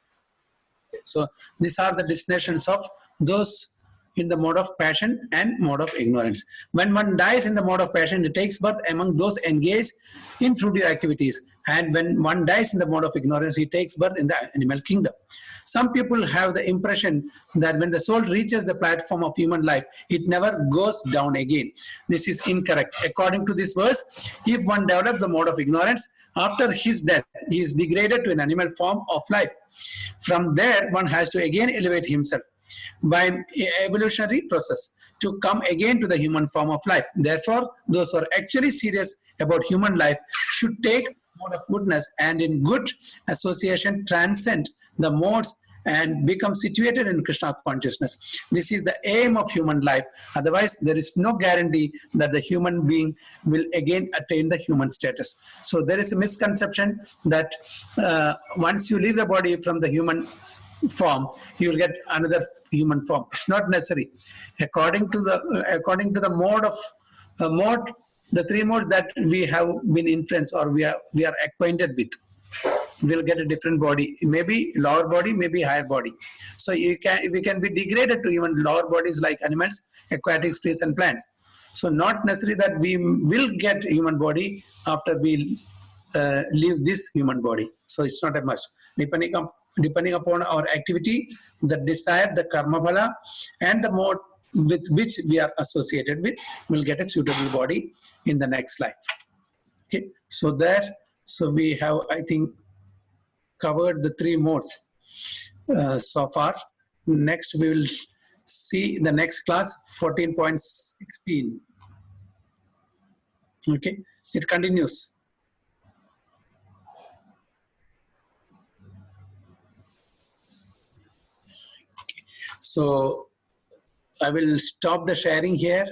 So these are the destinations of those in the mode of passion and mode of ignorance. When one dies in the mode of passion, he takes birth among those engaged in fruitive activities. And when one dies in the mode of ignorance, he takes birth in the animal kingdom. Some people have the impression that when the soul reaches the platform of human life, it never goes down again. This is incorrect. According to this verse, if one develops the mode of ignorance, after his death, he is degraded to an animal form of life. From there, one has to again elevate himself by an evolutionary process to come again to the human form of life. Therefore, those who are actually serious about human life should take mode of goodness and in good association transcend the modes and become situated in Krishna consciousness. This is the aim of human life. Otherwise, there is no guarantee that the human being will again attain the human status. So there is a misconception that once you leave the body from the human form, you will get another human form. It's not necessary. According to the mode the three modes that we have been influenced or we are acquainted with, will get a different body, maybe lower body, maybe higher body. So we can be degraded to even lower bodies like animals, aquatics, trees and plants. So not necessarily that we will get human body after we leave this human body. So it's not a must. Depending upon our activity, the desire, the karma phala, and the mode with which we are associated with, will get a suitable body in the next life. Okay, so we have, I think, covered the three modes so far. Next we will see the next class, 14.16. Okay, it continues. So I will stop the sharing here.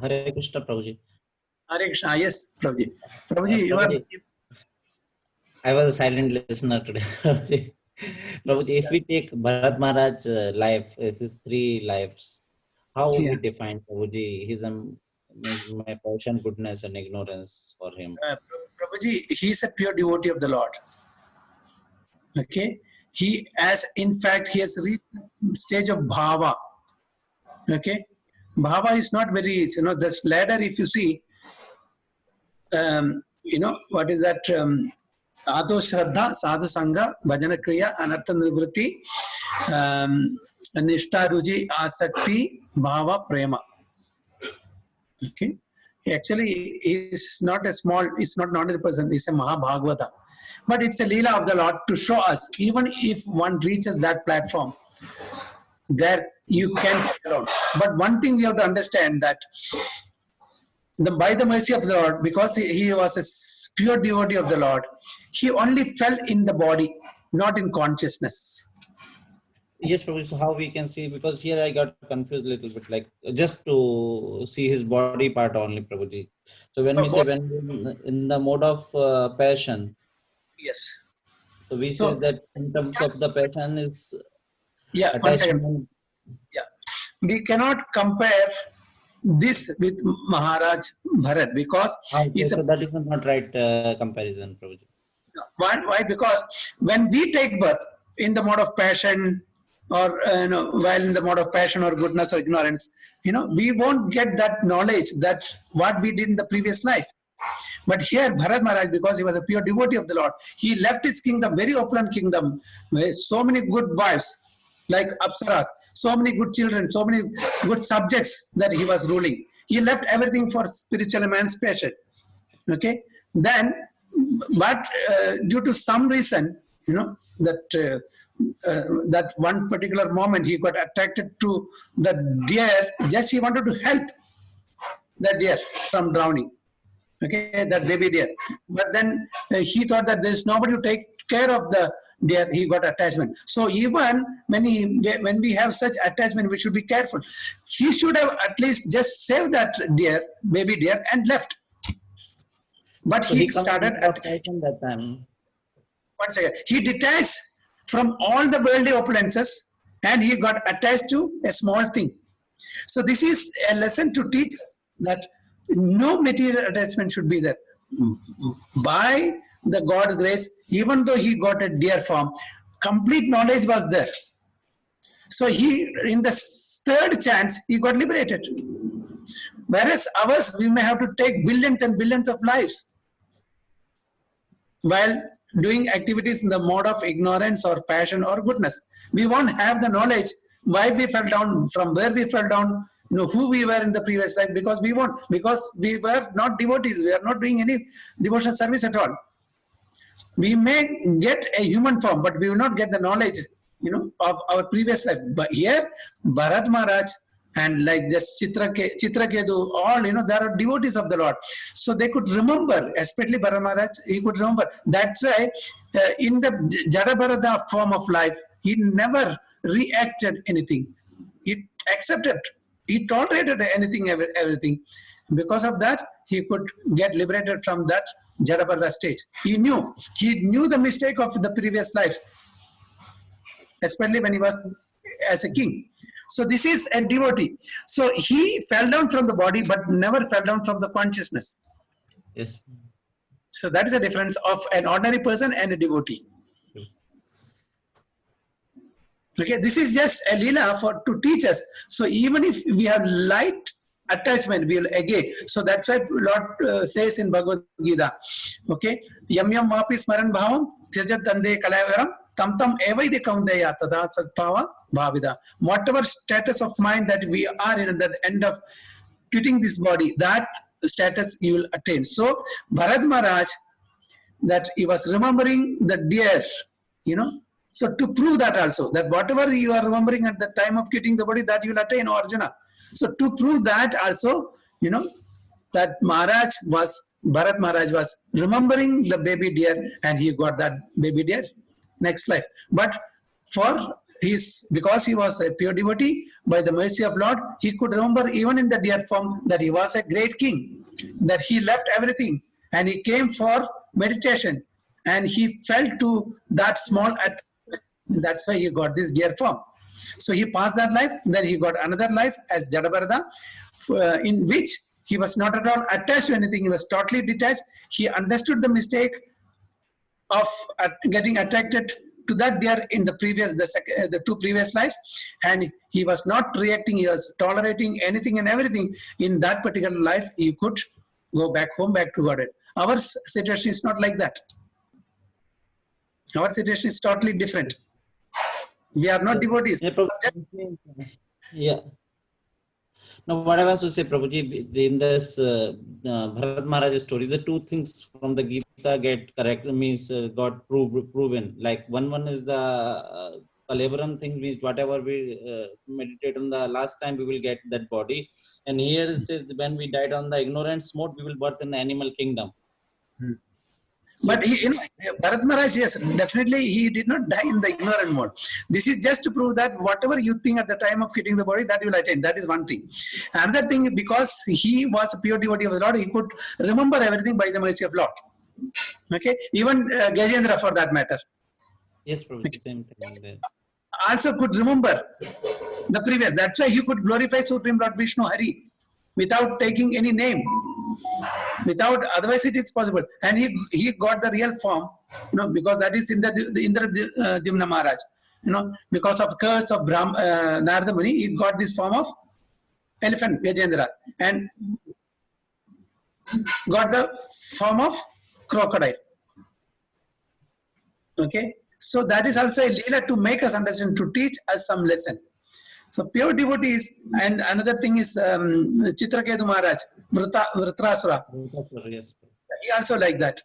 Hare Krishna, Prabhuji. Hare Krishna, yes, Prabhuji. Prabhuji, you are. I was a silent listener today. Prabhuji, if we take Bharat Maharaj life as his three lives, how would we define Prabhuji? His my passion, goodness, and ignorance for him. Prabhuji, he is a pure devotee of the Lord. Okay, he has reached the stage of bhava. Okay, bhava is not very, this ladder, if you see, what is that? Ado Shraddha, Sadhu Sangha, Bhajana Kriya, Anartha Nivritti, Nishta Ruji, Asakti, Bhava, Prema. Okay, actually is not a small, it's not 100%, it's a Mahabhagavata. But it's a Leela of the Lord to show us, even if one reaches that platform, there you can get alone. But one thing we have to understand that by the mercy of the Lord, because he was a pure devotee of the Lord, he only fell in the body, not in consciousness. Yes, Prabhuji, so how we can see, because here I got confused a little bit, like just to see his body part only, Prabhuji. So when we say when in the mode of passion, yes. So we say that in terms of the passion is attachment. Yeah, we cannot compare this with Maharaj Bharat because so that is not right comparison, Prabhuji. Why? Because when we take birth in the mode of passion, or while in the mode of passion or goodness or ignorance, we won't get that knowledge that what we did in the previous life. But here Bharat Maharaj, because he was a pure devotee of the Lord, he left his kingdom, very opulent kingdom, with so many good wives like Apsaras, so many good children, so many good subjects that he was ruling. He left everything for spiritual emancipation. Okay, then, but due to some reason, that that one particular moment he got attracted to the deer. Just he wanted to help the deer from drowning. Okay, that baby deer. But then he thought that there is nobody to take care of the deer. He got attachment. So even when we have such attachment, we should be careful. He should have at least just saved that deer, baby deer, and left. But so he started at that time. One second. He detached from all the worldly opulences and he got attached to a small thing. So this is a lesson to teach us that no material attachment should be there. By the God's grace, even though he got a deer form, complete knowledge was there. So he, in the third chance, he got liberated. Whereas ours, we may have to take billions and billions of lives while doing activities in the mode of ignorance or passion or goodness. We won't have the knowledge why we fell down, from where we fell down, who we were in the previous life, because we won't, because we were not devotees, we are not doing any devotional service at all. We may get a human form, but we will not get the knowledge, of our previous life. But here, Bharat Maharaj and like just Chitraketu, all, there are devotees of the Lord. So they could remember, especially Bharat Maharaj, he could remember. That's why in the Jada Bharata form of life, he never reacted anything. He accepted, he tolerated anything, everything. Because of that, he could get liberated from that Jada Bharata stage. He knew the mistake of the previous lives, especially when he was as a king. So this is a devotee. So he fell down from the body, but never fell down from the consciousness. Yes. So that is the difference of an ordinary person and a devotee. Okay, this is just a lila to teach us. So even if we have light attachment, we will again. So that's why Lord says in Bhagavad Gita, okay, yam yam vapi smaran bhavam tyajat dande kalavaram tam tam evaide kaundeya tada satbhava bhavida. Whatever status of mind that we are in at the end of quitting this body, that status you will attain. So Bharat Maharaj, that he was remembering the deer, So to prove that also, that whatever you are remembering at the time of quitting the body, that you will attain, Arjuna. So to prove that also, that Bharat Maharaj was remembering the baby deer, and he got that baby deer next life. But because he was a pure devotee, by the mercy of Lord, he could remember even in the deer form that he was a great king, that he left everything and he came for meditation, and he fell to that small that's why he got this deer form. So he passed that life, then he got another life as Jadabharata, in which he was not at all attached to anything. He was totally detached. He understood the mistake of getting attracted to that deer in the two previous lives, and he was not reacting. He was tolerating anything and everything. In that particular life, he could go back home, back to Godhead. Our situation is not like that. Our situation is totally different. We are not devotees. Yeah. Now, what I was to say, Prabhuji, in this Bharat Maharaj story, the two things from the Gita get correct, means got proven. Like one is the Kalavaram things, means whatever we meditate on the last time, we will get that body. And here it says when we died on the ignorance mode, we will birth in the animal kingdom. But Bharat Maharaj, yes, definitely he did not die in the ignorant mode. This is just to prove that whatever you think at the time of quitting the body, that you will attain. That is one thing. Another thing, because he was a pure devotee of the Lord, he could remember everything by the mercy of Lord. Okay, even Gajendra for that matter. Yes, Prabhuji, same thing there. Also could remember the previous. That's why he could glorify Supreme Lord Vishnu Hari without taking any name. Otherwise it is possible, and he got the real form, because that is in the Indradyumna Maharaj, because of curse of Narada Muni, he got this form of elephant Gajendra, and got the form of crocodile. Okay, so that is also a leela to make us understand, to teach us some lesson. So pure devotees, and another thing is Chitraketu Maharaj, Vritrasura. Yes. He also like that.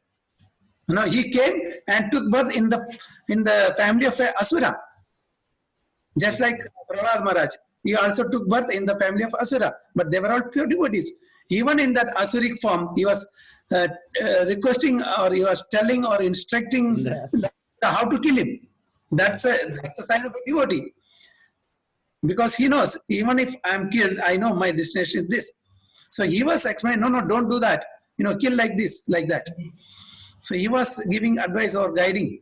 He came and took birth in the family of Asura. Just like Prahlad Maharaj, he also took birth in the family of Asura. But they were all pure devotees. Even in that Asuric form, he was requesting, or he was telling or instructing how to kill him. That's a sign of a devotee. Because he knows, even if I am killed, I know my destination is this. So he was explaining, no, don't do that. Kill like this, like that. So he was giving advice or guiding.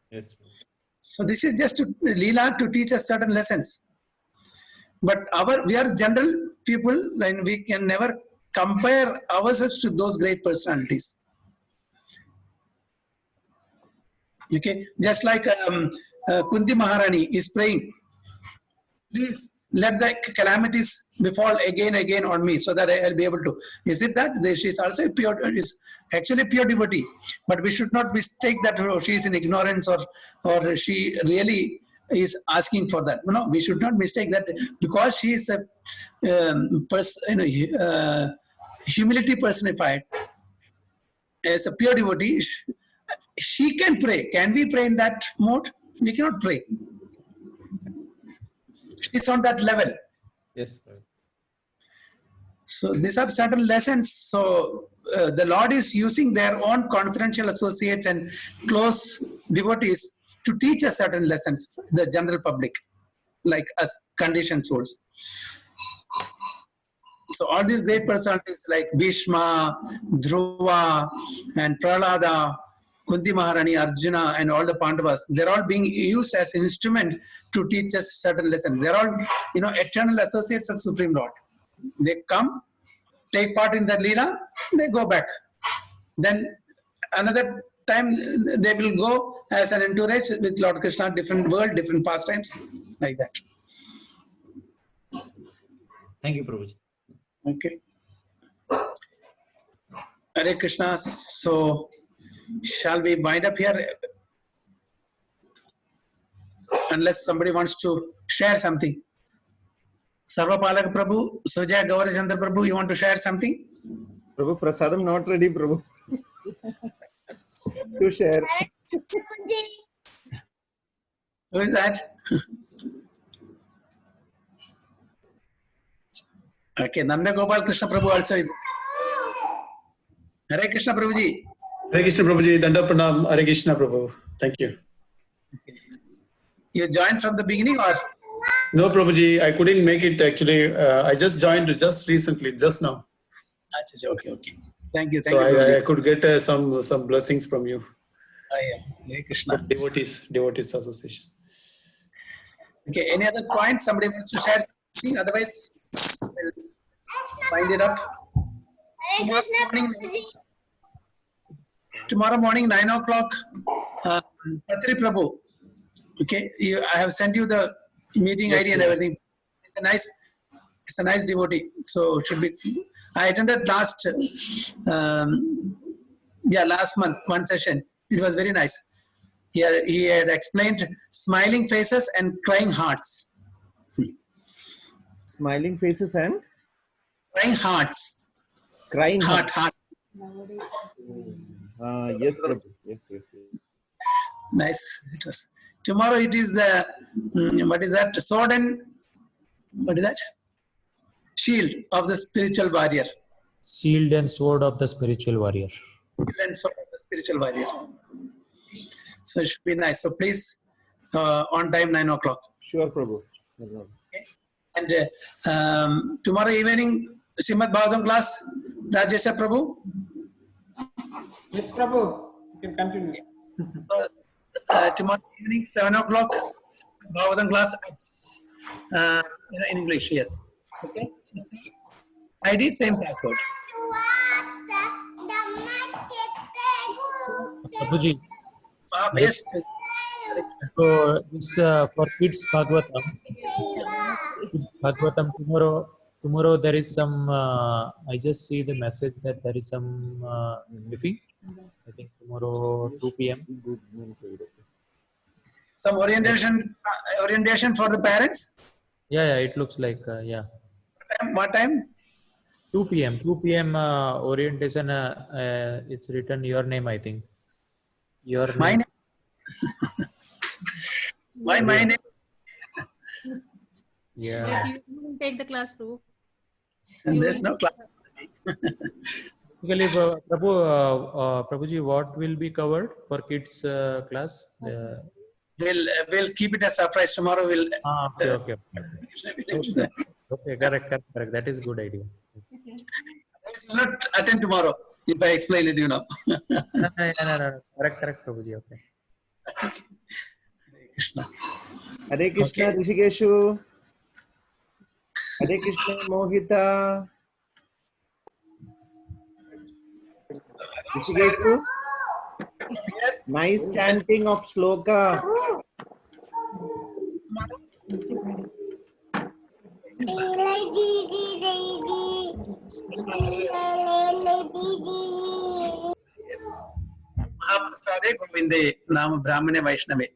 Yes. So this is just Leela to teach us certain lessons. But we are general people, and we can never compare ourselves to those great personalities. Okay, just like Kunti Maharani is praying, please let the calamities befall again on me, so that I'll be able to. Is it that she is also is actually pure devotee? But we should not mistake that she is in ignorance, or she really is asking for that. No, we should not mistake that, because she is a humility personified. As a pure devotee, she can pray. Can we pray in that mode? We cannot pray. It's on that level. Yes. So these are certain lessons. So the Lord is using their own confidential associates and close devotees to teach us certain lessons, the general public, like us conditioned souls. So all these great personalities like Bhishma, Dhruva, and Prahlada, Kunti Maharani, Arjuna, and all the Pandavas, they're all being used as an instrument to teach us certain lessons. They're all, eternal associates of Supreme Lord. They come, take part in the Leela, they go back. Then another time they will go as an entourage with Lord Krishna, different world, different pastimes, like that. Thank you, Prabhuji. Okay. Hare Krishna. So, shall we wind up here? Unless somebody wants to share something. Sarvapalak Prabhu, Sujaya Gaurachandra Prabhu, you want to share something? Prabhu, Prasadam not ready, Prabhu. To share. Who is that? Okay, Nanda Gopal Krishna Prabhu also is. Hare Krishna Prabhuji. Hare Krishna Prabhuji, Danda Pranam, Hare Krishna Prabhu. Thank you. You joined from the beginning or? No, Prabhuji, I couldn't make it actually. I just joined just recently, just now. Okay. Thank you. So I could get some blessings from you. Hare Krishna. Devotees Association. Okay, any other points somebody wants to share something? Otherwise, we'll wind it up. Tomorrow morning, 9 o'clock, Patri Prabhu. Okay, I have sent you the meeting ID and everything. It's a nice devotee. So it should be. I attended last month one session. It was very nice. He had explained smiling faces and crying hearts. Smiling faces and crying hearts. Crying heart. Yes, Prabhu. Yes. Nice. It was. Tomorrow it is the what is that? Sword and what is that? Shield of the spiritual warrior. Shield and sword of the spiritual warrior. Shield and sword of the spiritual warrior. So it should be nice. So please, on time, 9 o'clock. Sure, Prabhu. Okay. And tomorrow evening, Srimad Bhagavatam class, Rajesha Prabhu. Yes, Prabhu. You can continue. Tomorrow evening, 7 o'clock, Bhagavatam class in English, yes. Okay. So see, ID, same password. Prabhuji. Yes. So this for kids Bhagavatam tomorrow there is some. I just see the message that there is some briefing. I think tomorrow 2 p.m. Some orientation for the parents. Yeah, it looks like What time? 2 p.m. 2 p.m. Orientation. It's written your name, I think. Your name. My name. My name. But you didn't take the class, Prabhu. And there's no class. Basically, Prabhuji, what will be covered for kids class? We'll keep it a surprise. Tomorrow we'll. Okay. Okay, correct. That is good idea. I will not attend tomorrow if I explain it. No. Correct, Prabhuji. Okay. Hare Krishna, Rishikeshu. Hare Krishna, Mohita. Rishikeshu. Nice chanting of sloka. Mahaprasade Govinde Nama Brahmane Vaishnave.